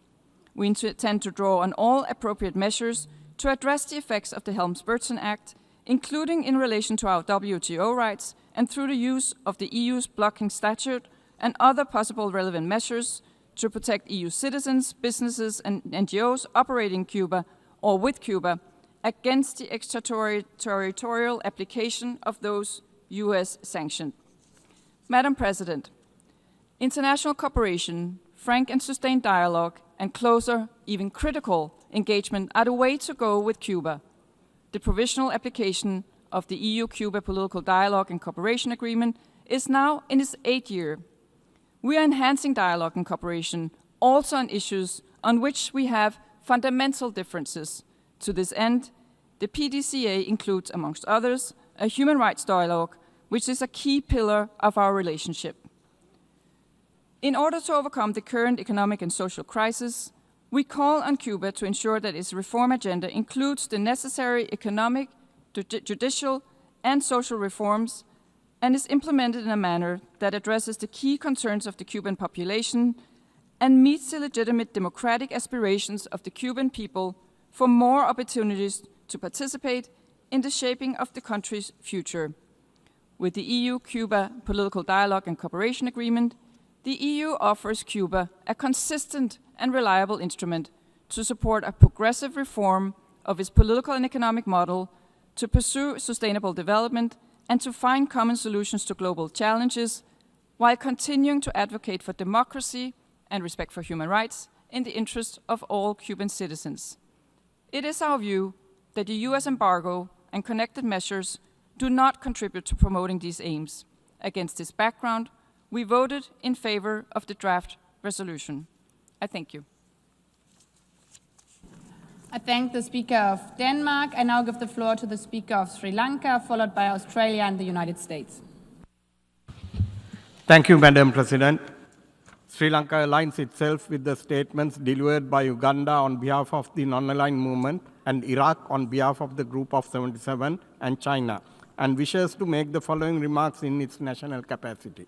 We intend to draw on all appropriate measures to address the effects of the Helms-Burton Act, including in relation to our WTO rights and through the use of the EU's blocking statute and other possible relevant measures to protect EU citizens, businesses, and NGOs operating in Cuba or with Cuba against the extraterritorial application of those US sanctions. Madam President, international cooperation, frank and sustained dialogue, and closer, even critical, engagement are the way to go with Cuba. The provisional application of the EU-Cuba Political Dialogue and Cooperation Agreement is now in its 8th year. We are enhancing dialogue and cooperation also on issues on which we have fundamental differences. To this end, the PDCA includes, amongst others, a human rights dialogue, which is a key pillar of our relationship. In order to overcome the current economic and social crisis, we call on Cuba to ensure that its reform agenda includes the necessary economic, judicial, and social reforms and is implemented in a manner that addresses the key concerns of the Cuban population and meets the legitimate democratic aspirations of the Cuban people for more opportunities to participate in the shaping of the country's future. With the EU-Cuba Political Dialogue and Cooperation Agreement, the EU offers Cuba a consistent and reliable instrument to support a progressive reform of its political and economic model, to pursue sustainable development, and to find common solutions to global challenges, while continuing to advocate for democracy and respect for human rights in the interest of all Cuban citizens. It is our view that the U.S. embargo and connected measures do not contribute to promoting these aims. Against this background, we voted in favor of the draft resolution. I thank you. I thank the Speaker of Denmark. I now give the floor to the Speaker of Sri Lanka, followed by Australia and the United States. Thank you, Madam President. Sri Lanka aligns itself with the statements delivered by Uganda on behalf of the non-aligned movement and Iraq on behalf of the Group of 77 and China, and wishes to make the following remarks in its national capacity.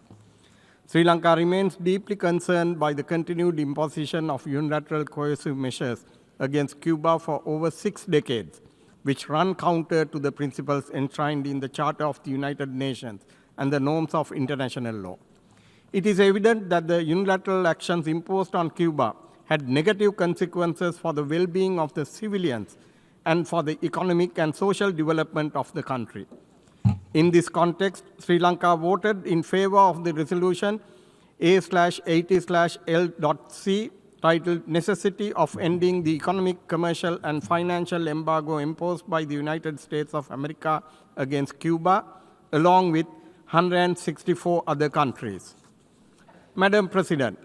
Sri Lanka remains deeply concerned by the continued imposition of unilateral coercive measures against Cuba for over 6 decades, which run counter to the principles enshrined in the Charter of the United Nations and the norms of international law. It is evident that the unilateral actions imposed on Cuba had negative consequences for the well-being of the civilians and for the economic and social development of the country. In this context, Sri Lanka voted in favor of the resolution A/80/L.C titled Necessity of Ending the Economic, Commercial, and Financial Embargo Imposed by the United States of America against Cuba, along with 164 other countries. Madam President,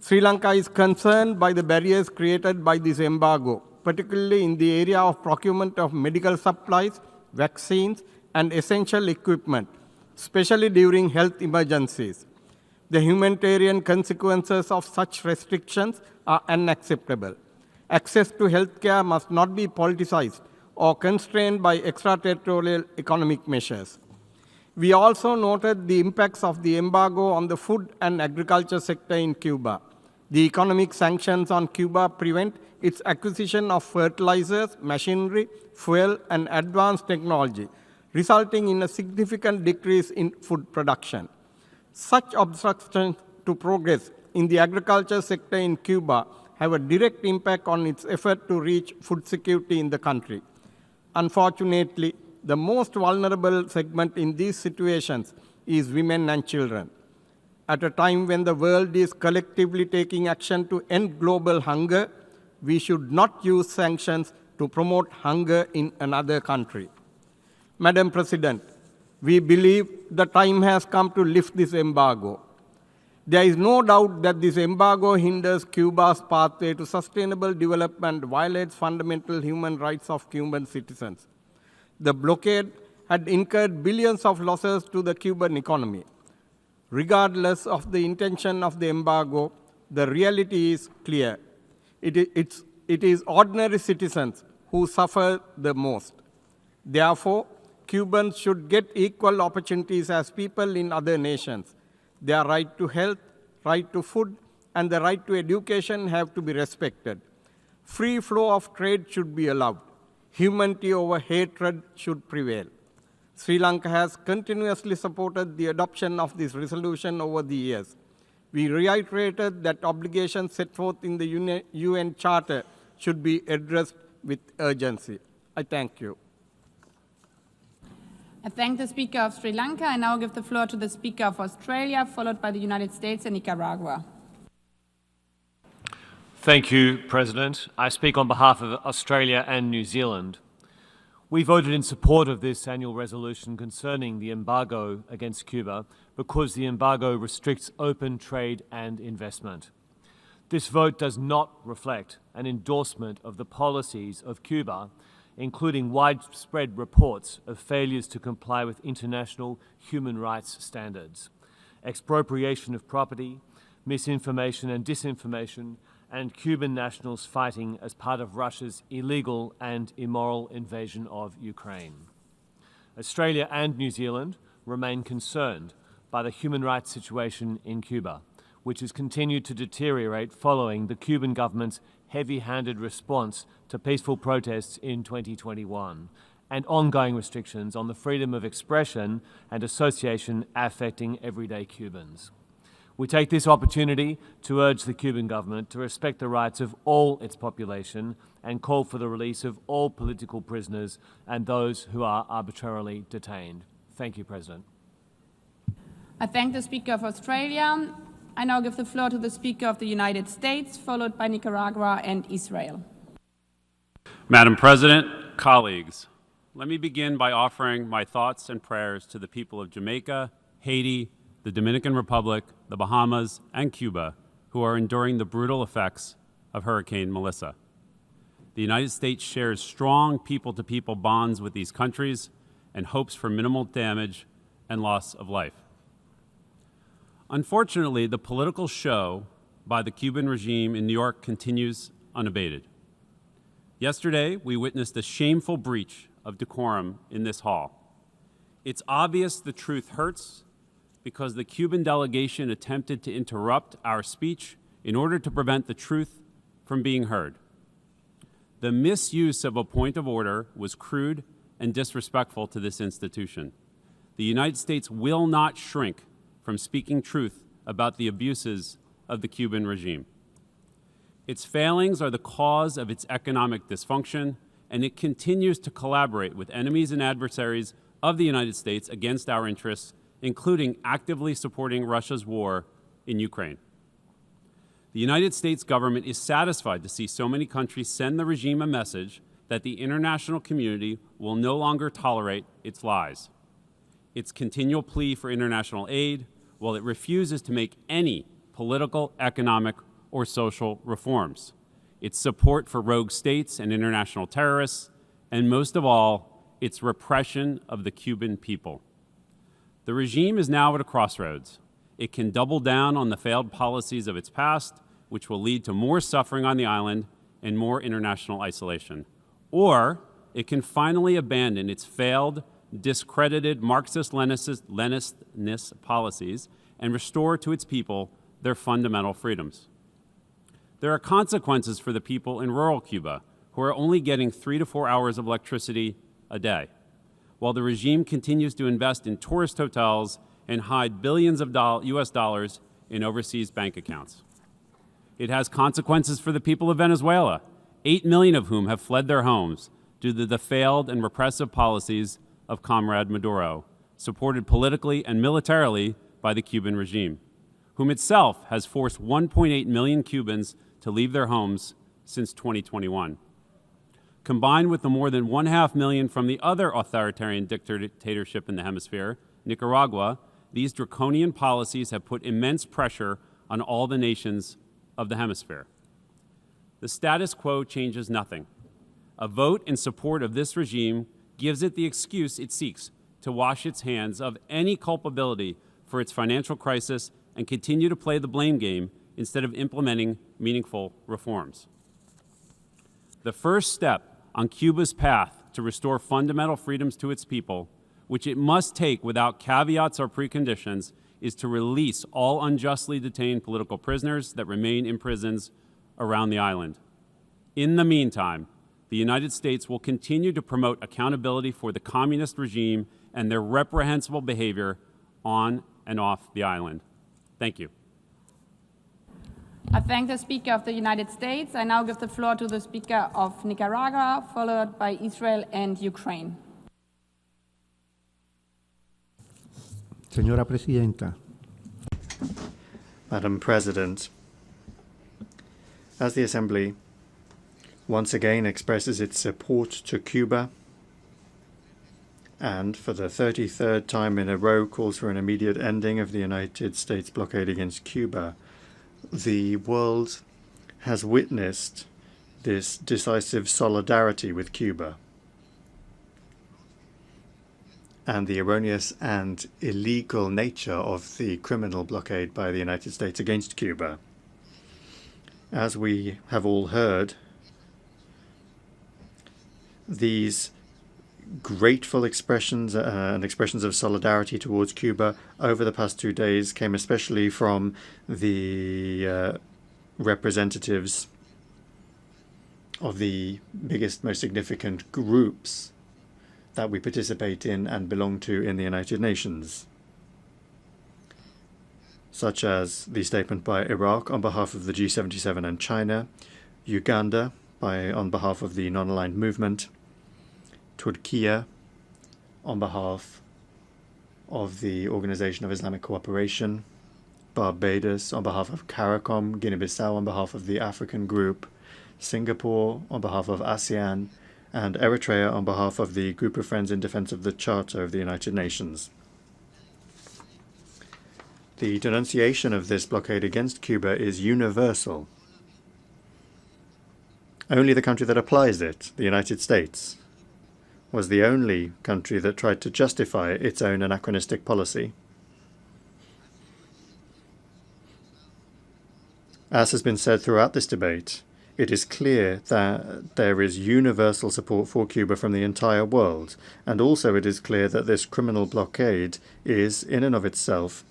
Sri Lanka is concerned by the barriers created by this embargo, particularly in the area of procurement of medical supplies, vaccines, and essential equipment, especially during health emergencies. The humanitarian consequences of such restrictions are unacceptable. Access to healthcare must not be politicized or constrained by extraterritorial economic measures. We also noted the impacts of the embargo on the food and agriculture sector in Cuba. The economic sanctions on Cuba prevent its acquisition of fertilizers, machinery, fuel, and advanced technology, resulting in a significant decrease in food production. Such obstructions to progress in the agriculture sector in Cuba have a direct impact on its effort to reach food security in the country. Unfortunately, the most vulnerable segment in these situations is women and children. At a time when the world is collectively taking action to end global hunger, we should not use sanctions to promote hunger in another country. Madam President, we believe the time has come to lift this embargo. There is no doubt that this embargo hinders Cuba's pathway to sustainable development, violates fundamental human rights of Cuban citizens. The blockade had incurred billions of losses to the Cuban economy. Regardless of the intention of the embargo, the reality is clear. It is ordinary citizens who suffer the most. Therefore, Cubans should get equal opportunities as people in other nations. Their right to health, right to food, and the right to education have to be respected. Free flow of trade should be allowed. Humanity over hatred should prevail. Sri Lanka has continuously supported the adoption of this resolution over the years. We reiterated that obligations set forth in the UN Charter should be addressed with urgency. I thank you. I thank the Speaker of Sri Lanka. I now give the floor to the Speaker of Australia, followed by the United States and Nicaragua. Thank you, President. I speak on behalf of Australia and New Zealand. We voted in support of this annual resolution concerning the embargo against Cuba because the embargo restricts open trade and investment. This vote does not reflect an endorsement of the policies of Cuba, including widespread reports of failures to comply with international human rights standards, expropriation of property, misinformation and disinformation, and Cuban nationals fighting as part of Russia's illegal and immoral invasion of Ukraine. Australia and New Zealand remain concerned by the human rights situation in Cuba, which has continued to deteriorate following the Cuban government's heavy-handed response to peaceful protests in 2021 and ongoing restrictions on the freedom of expression and association affecting everyday Cubans. We take this opportunity to urge the Cuban government to respect the rights of all its population and call for the release of all political prisoners and those who are arbitrarily detained. Thank you, President. I thank the Speaker of Australia. I now give the floor to the Speaker of the United States, followed by Nicaragua and Israel. Madam President, colleagues, let me begin by offering my thoughts and prayers to the people of Jamaica, Haiti, the Dominican Republic, the Bahamas, and Cuba, who are enduring the brutal effects of Hurricane Melissa. The United States shares strong people-to-people bonds with these countries and hopes for minimal damage and loss of life. Unfortunately, the political show by the Cuban regime in New York continues unabated. Yesterday, we witnessed a shameful breach of decorum in this hall. It's obvious the truth hurts because the Cuban delegation attempted to interrupt our speech in order to prevent the truth from being heard. The misuse of a point of order was crude and disrespectful to this institution. The United States will not shrink from speaking truth about the abuses of the Cuban regime. Its failings are the cause of its economic dysfunction, and it continues to collaborate with enemies and adversaries of the United States against our interests, including actively supporting Russia's war in Ukraine. The United States government is satisfied to see so many countries send the regime a message that the international community will no longer tolerate its lies. Its continual plea for international aid, while it refuses to make any political, economic, or social reforms. Its support for rogue states and international terrorists, and most of all, its repression of the Cuban people. The regime is now at a crossroads. It can double down on the failed policies of its past, which will lead to more suffering on the island and more international isolation. Or it can finally abandon its failed, discredited Marxist-Leninist policies and restore to its people their fundamental freedoms. There are consequences for the people in rural Cuba, who are only getting 3 to 4 hours of electricity a day, while the regime continues to invest in tourist hotels and hide billions of US dollars in overseas bank accounts. It has consequences for the people of Venezuela, 8 million of whom have fled their homes due to the failed and repressive policies of Comrade Maduro, supported politically and militarily by the Cuban regime, whom itself has forced 1.8 million Cubans to leave their homes since 2021. Combined with the more than 1.5 million from the other authoritarian dictatorship in the hemisphere, Nicaragua, these draconian policies have put immense pressure on all the nations of the hemisphere. The status quo changes nothing. A vote in support of this regime gives it the excuse it seeks to wash its hands of any culpability for its financial crisis and continue to play the blame game instead of implementing meaningful reforms. The first step on Cuba's path to restore fundamental freedoms to its people, which it must take without caveats or preconditions, is to release all unjustly detained political prisoners that remain in prisons around the island. In the meantime, the United States will continue to promote accountability for the communist regime and their reprehensible behavior on and off the island. Thank you. I thank the Speaker of the United States. I now give the floor to the Speaker of Nicaragua, followed by Israel and Ukraine. Señora Presidenta. Madam President, as the Assembly once again expresses its support to Cuba and for the 33rd time in a row calls for an immediate ending of the United States blockade against Cuba, the world has witnessed this decisive solidarity with Cuba and the erroneous and illegal nature of the criminal blockade by the United States against Cuba. As we have all heard, these grateful expressions and expressions of solidarity towards Cuba over the past 2 days came especially from the representatives of the biggest, most significant groups that we participate in and belong to in the United Nations. such as the statement by Iraq on behalf of the G77 and China, Uganda on behalf of the non-aligned movement, Turkey on behalf of the Organization of Islamic Cooperation, Barbados on behalf of CARICOM, Guinea-Bissau on behalf of the African Group, Singapore on behalf of ASEAN, and Eritrea on behalf of the Group of Friends in Defense of the Charter of the United Nations. The denunciation of this blockade against Cuba is universal. Only the country that applies it, the United States, was the only country that tried to justify its own anachronistic policy. As has been said throughout this debate, it is clear that there is universal support for Cuba from the entire world, and also it is clear that this criminal blockade is, in and of itself,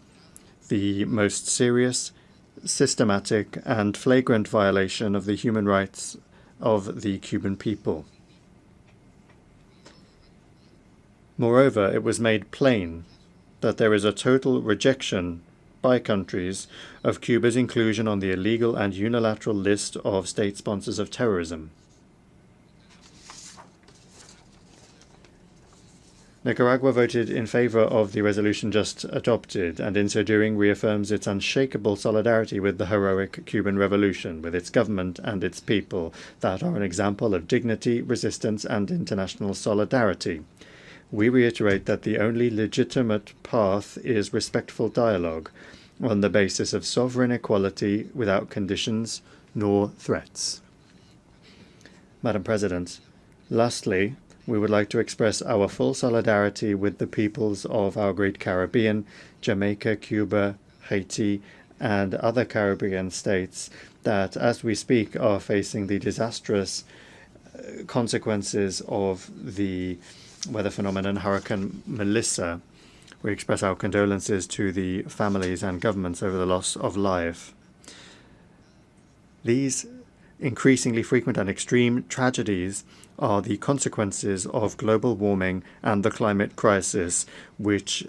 the most serious, systematic, and flagrant violation of the human rights of the Cuban people. Moreover, it was made plain that there is a total rejection by countries of Cuba's inclusion on the illegal and unilateral list of state sponsors of terrorism. Nicaragua voted in favor of the resolution just adopted, and in so doing reaffirms its unshakable solidarity with the heroic Cuban Revolution, with its government and its people that are an example of dignity, resistance, and international solidarity. We reiterate that the only legitimate path is respectful dialogue on the basis of sovereign equality without conditions nor threats. Madam President, lastly, we would like to express our full solidarity with the peoples of our great Caribbean, Jamaica, Cuba, Haiti, and other Caribbean states that, as we speak, are facing the disastrous consequences of the weather phenomenon Hurricane Melissa. We express our condolences to the families and governments over the loss of life. These increasingly frequent and extreme tragedies are the consequences of global warming and the climate crisis, which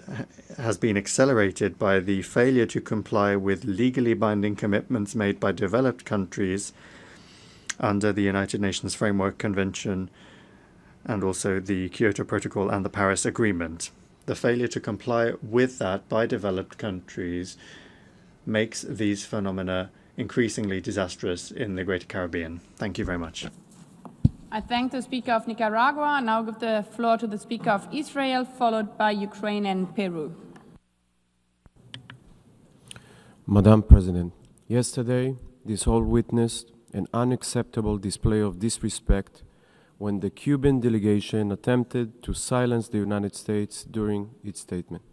has been accelerated by the failure to comply with legally binding commitments made by developed countries under the United Nations Framework Convention and also the Kyoto Protocol and the Paris Agreement. The failure to comply with that by developed countries makes these phenomena increasingly disastrous in the Greater Caribbean. Thank you very much. I thank the Speaker of Nicaragua and now give the floor to the Speaker of Israel, followed by Ukraine and Peru. Madam President, yesterday this hall witnessed an unacceptable display of disrespect when the Cuban delegation attempted to silence the United States during its statement.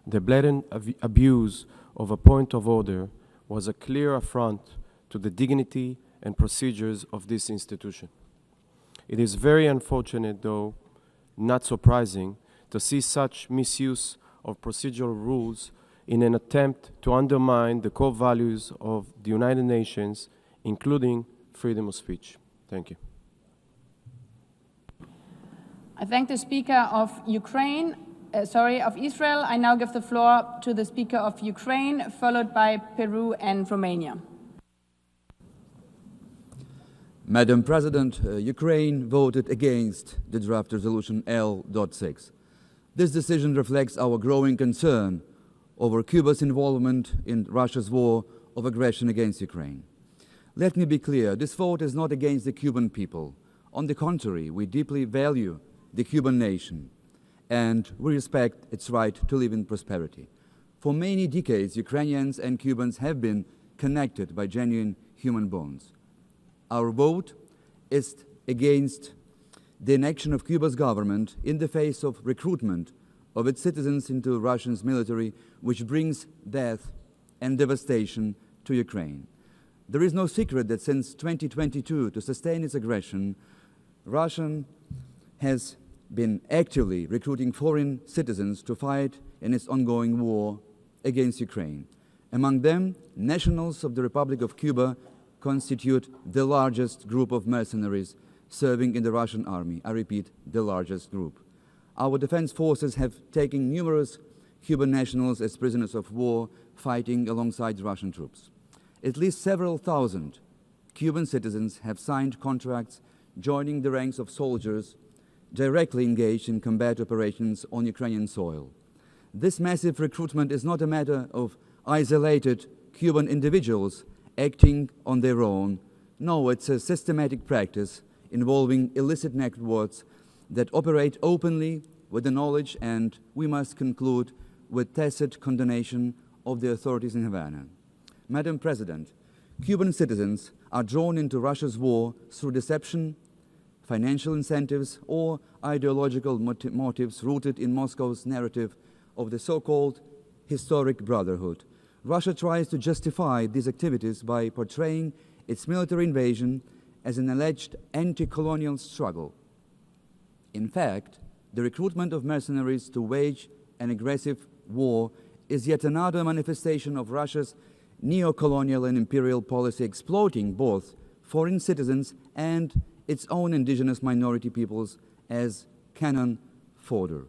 The blatant abuse of a point of order was a clear affront to the dignity and procedures of this institution. It is very unfortunate, though not surprising, to see such misuse of procedural rules in an attempt to undermine the core values of the United Nations, including freedom of speech. Thank you. I thank the Speaker of of Israel. I now give the floor to the Speaker of Ukraine, followed by Peru and Romania. Madam President, Ukraine voted against the draft resolution L.6. This decision reflects our growing concern over Cuba's involvement in Russia's war of aggression against Ukraine. Let me be clear, this vote is not against the Cuban people. On the contrary, we deeply value the Cuban nation, and we respect its right to live in prosperity. For many decades, Ukrainians and Cubans have been connected by genuine human bonds. Our vote is against the inaction of Cuba's government in the face of recruitment of its citizens into Russia's military, which brings death and devastation to Ukraine. There is no secret that since 2022, to sustain its aggression, Russia has been actively recruiting foreign citizens to fight in its ongoing war against Ukraine. Among them, nationals of the Republic of Cuba constitute the largest group of mercenaries serving in the Russian army. I repeat, the largest group. Our defense forces have taken numerous Cuban nationals as prisoners of war fighting alongside Russian troops. At least several thousand Cuban citizens have signed contracts joining the ranks of soldiers directly engaged in combat operations on Ukrainian soil. This massive recruitment is not a matter of isolated Cuban individuals acting on their own. No, it's a systematic practice involving illicit networks that operate openly with the knowledge and, we must conclude, with tacit condemnation of the authorities in Havana. Madam President, Cuban citizens are drawn into Russia's war through deception, financial incentives, or ideological motives rooted in Moscow's narrative of the so-called historic brotherhood. Russia tries to justify these activities by portraying its military invasion as an alleged anti-colonial struggle. In fact, the recruitment of mercenaries to wage an aggressive war is yet another manifestation of Russia's neo-colonial and imperial policy, exploiting both foreign citizens and its own indigenous minority peoples as cannon fodder.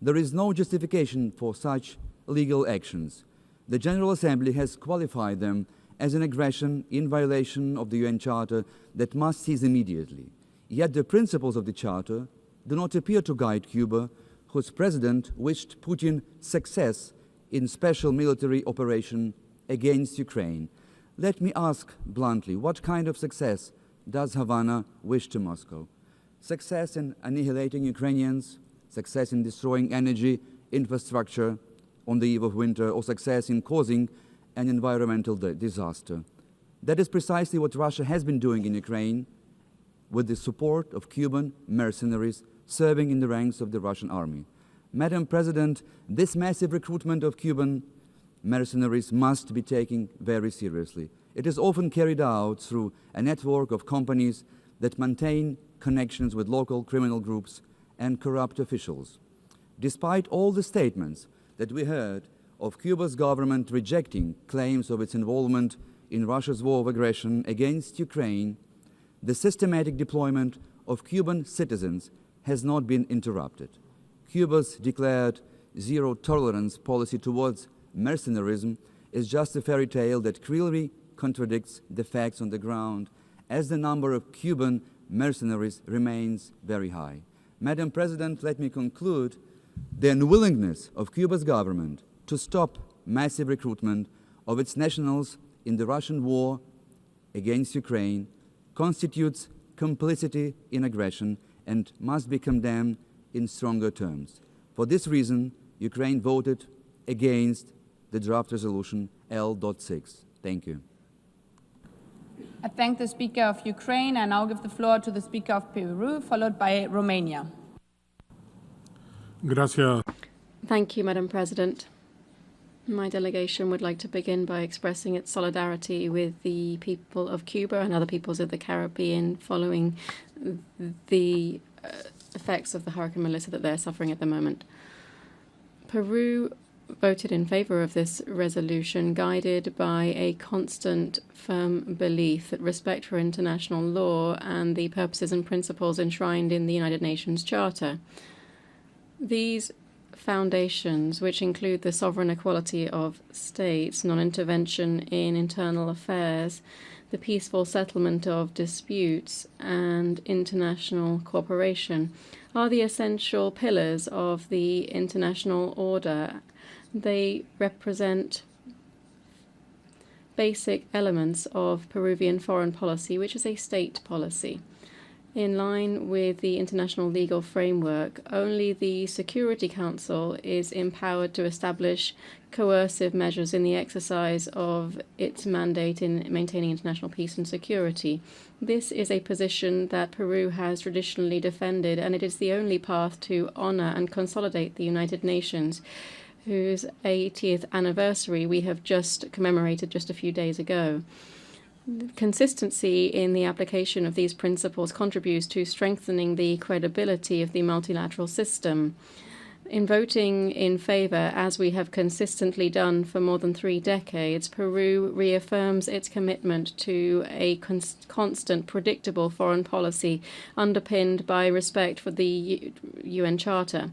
There is no justification for such legal actions. The General Assembly has qualified them as an aggression in violation of the UN Charter that must cease immediately. Yet the principles of the Charter do not appear to guide Cuba, whose president wished Putin success in special military operation against Ukraine. Let me ask bluntly, what kind of success does Havana wish to Moscow? Success in annihilating Ukrainians, success in destroying energy infrastructure on the eve of winter, or success in causing an environmental disaster? That is precisely what Russia has been doing in Ukraine with the support of Cuban mercenaries serving in the ranks of the Russian army. Madam President, this massive recruitment of Cuban mercenaries must be taken very seriously. It is often carried out through a network of companies that maintain connections with local criminal groups and corrupt officials. Despite all the statements that we heard of Cuba's government rejecting claims of its involvement in Russia's war of aggression against Ukraine, the systematic deployment of Cuban citizens has not been interrupted. Cuba's declared zero-tolerance policy towards mercenarism is just a fairy tale that clearly contradicts the facts on the ground, as the number of Cuban mercenaries remains very high. Madam President, let me conclude. The unwillingness of Cuba's government to stop massive recruitment of its nationals in the Russian war against Ukraine constitutes complicity in aggression and must be condemned in stronger terms. For this reason, Ukraine voted against the draft resolution L.6. Thank you. I thank the Speaker of Ukraine. I now give the floor to the Speaker of Peru, followed by Romania. Gracias. Thank you, Madam President. My delegation would like to begin by expressing its solidarity with the people of Cuba and other peoples of the Caribbean following the effects of the Hurricane Melissa that they're suffering at the moment. Peru voted in favor of this resolution, guided by a constant, firm belief that respect for international law and the purposes and principles enshrined in the United Nations Charter. These foundations, which include the sovereign equality of states, non-intervention in internal affairs, the peaceful settlement of disputes, and international cooperation, are the essential pillars of the international order. They represent basic elements of Peruvian foreign policy, which is a state policy. In line with the international legal framework, only the Security Council is empowered to establish coercive measures in the exercise of its mandate in maintaining international peace and security. This is a position that Peru has traditionally defended, and it is the only path to honor and consolidate the United Nations, whose 80th anniversary we have just commemorated just a few days ago. Consistency in the application of these principles contributes to strengthening the credibility of the multilateral system. In voting in favor, as we have consistently done for more than 3 decades, Peru reaffirms its commitment to a constant, predictable foreign policy underpinned by respect for the UN Charter.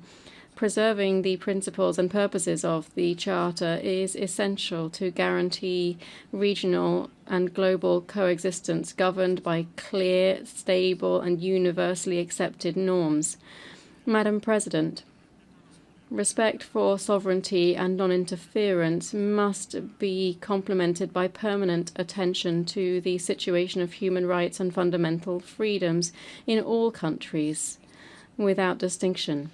Preserving the principles and purposes of the Charter is essential to guarantee regional and global coexistence governed by clear, stable, and universally accepted norms. Madam President, respect for sovereignty and non-interference must be complemented by permanent attention to the situation of human rights and fundamental freedoms in all countries, without distinction.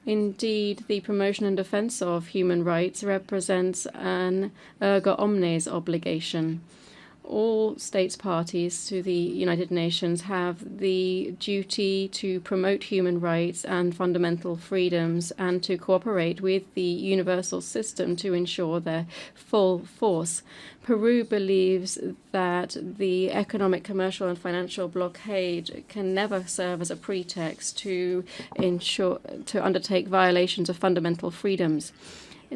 Indeed, the promotion and defense of human rights represents an erga omnes obligation. All states parties to the United Nations have the duty to promote human rights and fundamental freedoms and to cooperate with the universal system to ensure their full force. Peru believes that the economic, commercial, and financial blockade can never serve as a pretext to undertake violations of fundamental freedoms.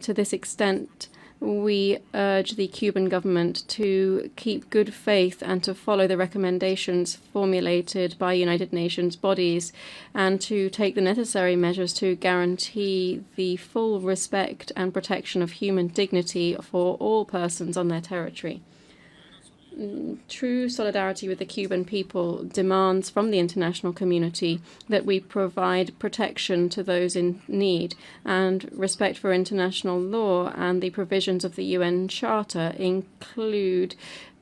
To this extent, we urge the Cuban government to keep good faith and to follow the recommendations formulated by United Nations bodies and to take the necessary measures to guarantee the full respect and protection of human dignity for all persons on their territory. True solidarity with the Cuban people demands from the international community that we provide protection to those in need, and respect for international law and the provisions of the UN Charter include,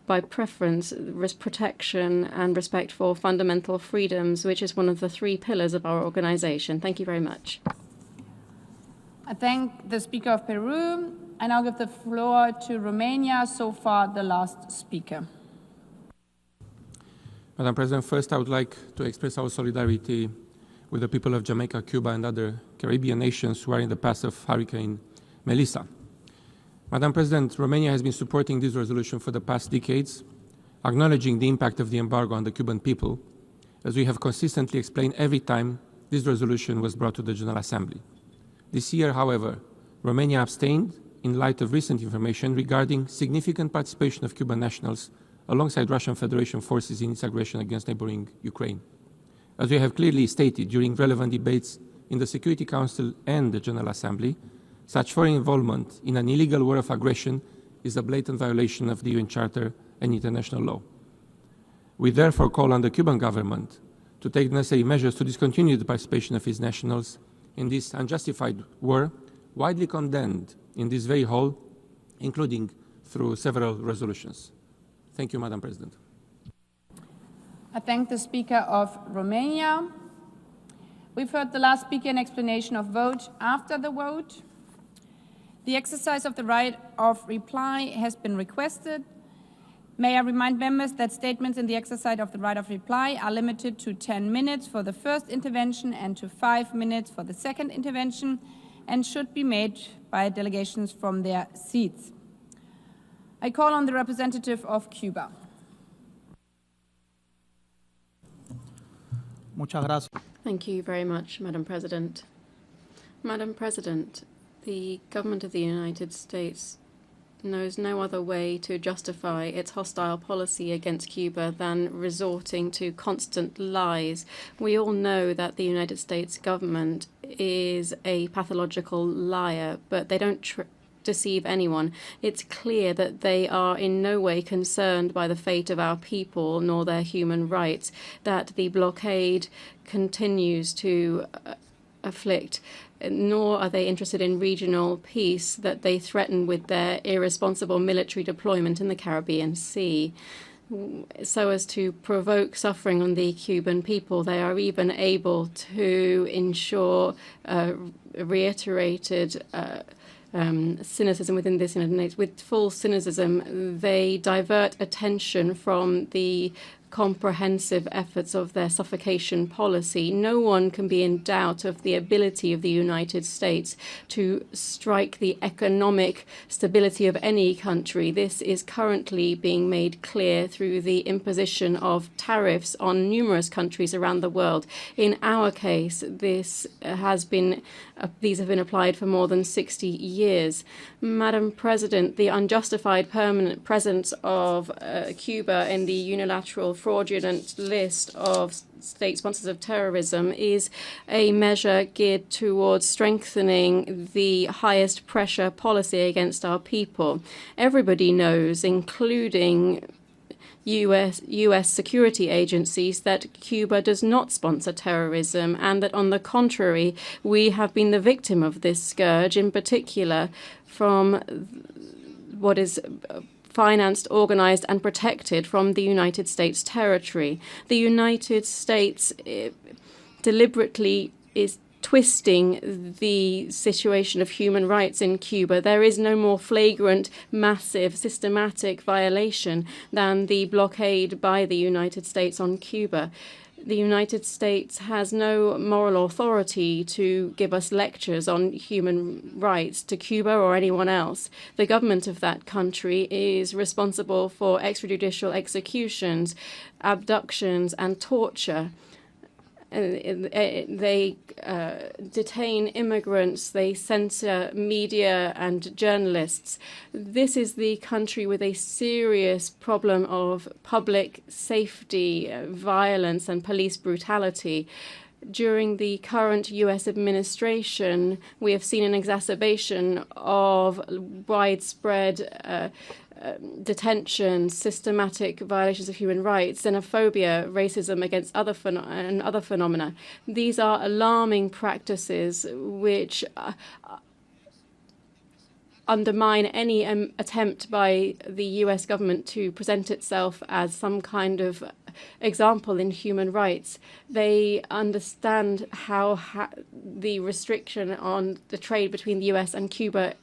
by preference, protection and respect for fundamental freedoms, which is one of the 3 pillars of our organization. Thank you very much. I thank the Speaker of Peru. I now give the floor to Romania, so far the last speaker. Madam President, first I would like to express our solidarity with the people of Jamaica, Cuba, and other Caribbean nations who are in the path of Hurricane Melissa. Madam President, Romania has been supporting this resolution for the past decades, acknowledging the impact of the embargo on the Cuban people, as we have consistently explained every time this resolution was brought to the General Assembly. This year, however, Romania abstained in light of recent information regarding significant participation of Cuban nationals alongside Russian Federation forces in its aggression against neighboring Ukraine. As we have clearly stated during relevant debates in the Security Council and the General Assembly, such foreign involvement in an illegal war of aggression is a blatant violation of the UN Charter and international law. We therefore call on the Cuban government to take necessary measures to discontinue the participation of its nationals in this unjustified war, widely condemned in this very hall, including through several resolutions. Thank you, Madam President. I thank the Speaker of Romania. We've heard the last speaker in explanation of vote. After the vote, the exercise of the right of reply has been requested. May I remind members that statements in the exercise of the right of reply are limited to 10 minutes for the first intervention and to 5 minutes for the second intervention, and should be made by delegations from their seats. I call on the representative of Cuba. Thank you very much, Madam President. Madam President, the government of the United States knows no other way to justify its hostile policy against Cuba than resorting to constant lies. We all know that the United States government is a pathological liar, but they don't deceive anyone. It's clear that they are in no way concerned by the fate of our people nor their human rights, that the blockade continues to afflict, nor are they interested in regional peace that they threaten with their irresponsible military deployment in the Caribbean Sea. So as to provoke suffering on the Cuban people, they are even able to ensure reiterated cynicism within this United States. With full cynicism, they divert attention from the comprehensive efforts of their suffocation policy. No one can be in doubt of the ability of the United States to strike the economic stability of any country. This is currently being made clear through the imposition of tariffs on numerous countries around the world. In our case, these have been applied for more than 60 years. Madam President, the unjustified permanent presence of Cuba in the unilateral fraudulent list of States sponsors of terrorism is a measure geared towards strengthening the highest pressure policy against our people. Everybody knows, including U.S. security agencies, that Cuba does not sponsor terrorism, and that, on the contrary, we have been the victim of this scourge, in particular from what is financed, organized, and protected from the United States territory. The United States deliberately is twisting the situation of human rights in Cuba. There is no more flagrant, massive, systematic violation than the blockade by the United States on Cuba. The United States has no moral authority to give us lectures on human rights to Cuba or anyone else. The government of that country is responsible for extrajudicial executions, abductions, and torture. They detain immigrants, they censor media and journalists. This is the country with a serious problem of public safety, violence, and police brutality. During the current U.S. administration, we have seen an exacerbation of widespread detention, systematic violations of human rights, xenophobia, racism against other phenomena. These are alarming practices which undermine any attempt by the U.S. government to present itself as some kind of example in human rights. They understand how the restriction on the trade between the U.S. and Cuba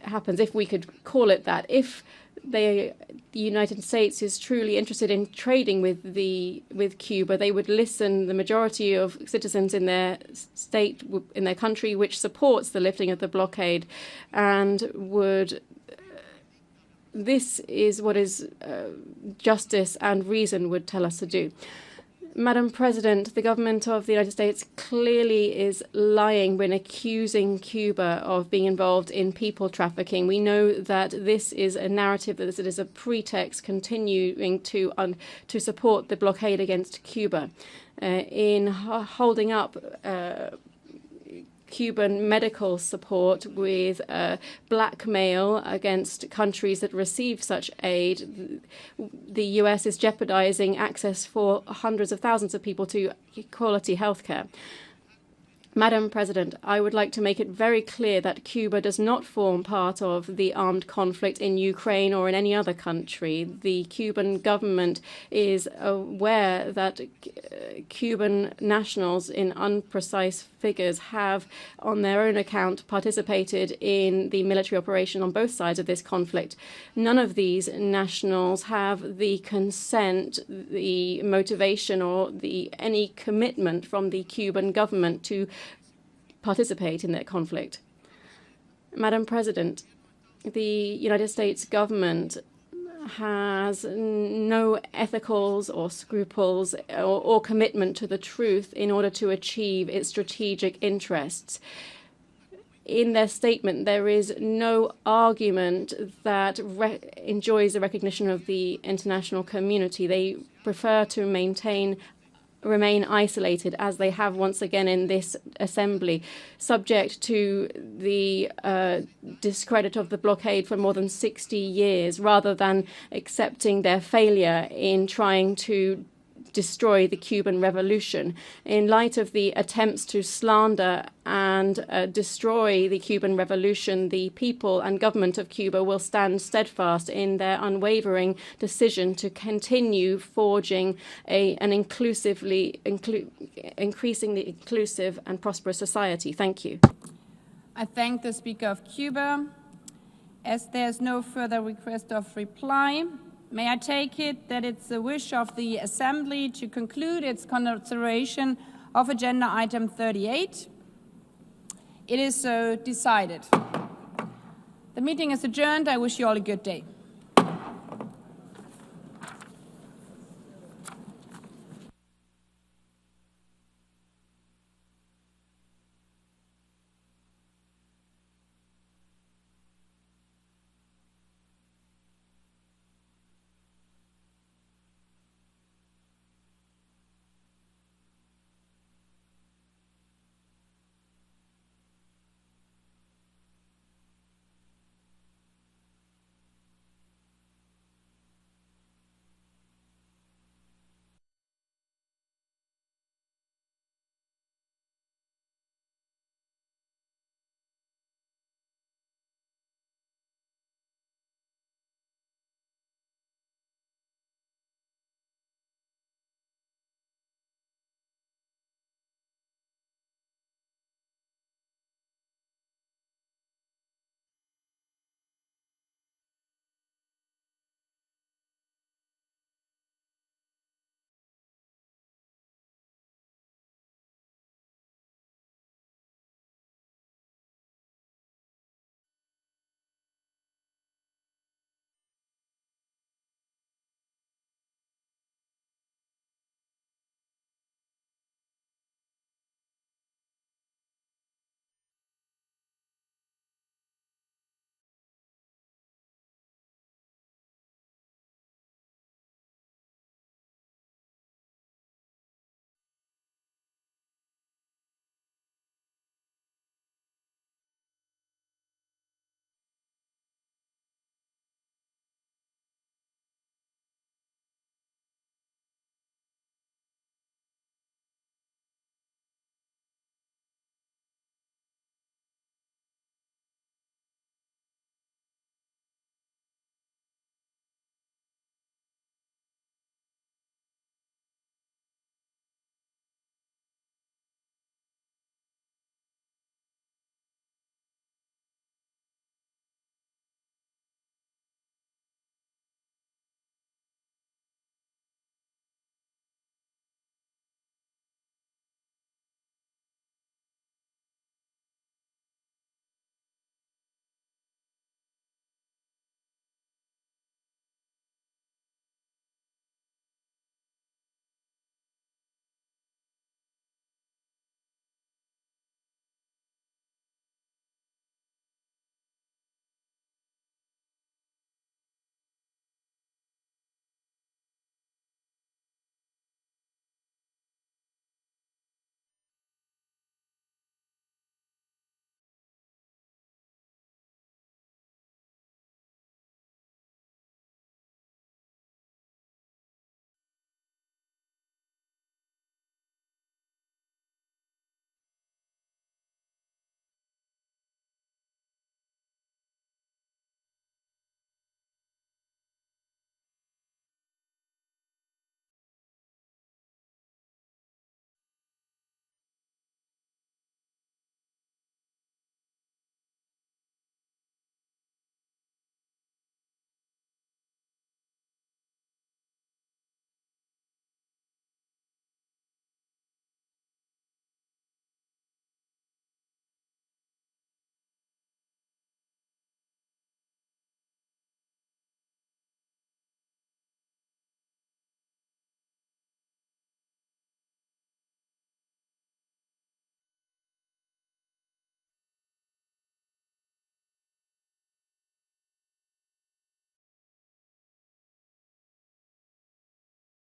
happens, if we could call it that. If the United States is truly interested in trading with Cuba, they would listen the majority of citizens in their state, in their country, which supports the lifting of the blockade, and would. This is what is justice and reason would tell us to do. Madam President, the government of the United States clearly is lying when accusing Cuba of being involved in people trafficking. We know that this is a narrative, that it is a pretext continuing to support the blockade against Cuba. In holding up Cuban medical support with blackmail against countries that receive such aid, the U.S. is jeopardizing access for hundreds of thousands of people to quality health care. Madam President, I would like to make it very clear that Cuba does not form part of the armed conflict in Ukraine or in any other country. The Cuban government is aware that Cuban nationals, in unprecise figures, have on their own account participated in the military operation on both sides of this conflict. None of these nationals have the consent, the motivation, or any commitment from the Cuban government to participate in that conflict. Madam President, the United States government has no ethicals or scruples or commitment to the truth in order to achieve its strategic interests. In their statement, there is no argument that enjoys the recognition of the international community. They prefer to remain isolated, as they have once again in this assembly, subject to the discredit of the blockade for more than 60 years, rather than accepting their failure in trying to destroy the Cuban Revolution. In light of the attempts to slander and destroy the Cuban Revolution, the people and government of Cuba will stand steadfast in their unwavering decision to continue forging an increasingly inclusive and prosperous society. Thank you. I thank the Speaker of Cuba. As there's no further request of reply, may I take it that it's the wish of the Assembly to conclude its consideration of Agenda Item 38? It is so decided. The meeting is adjourned. I wish you all a good day.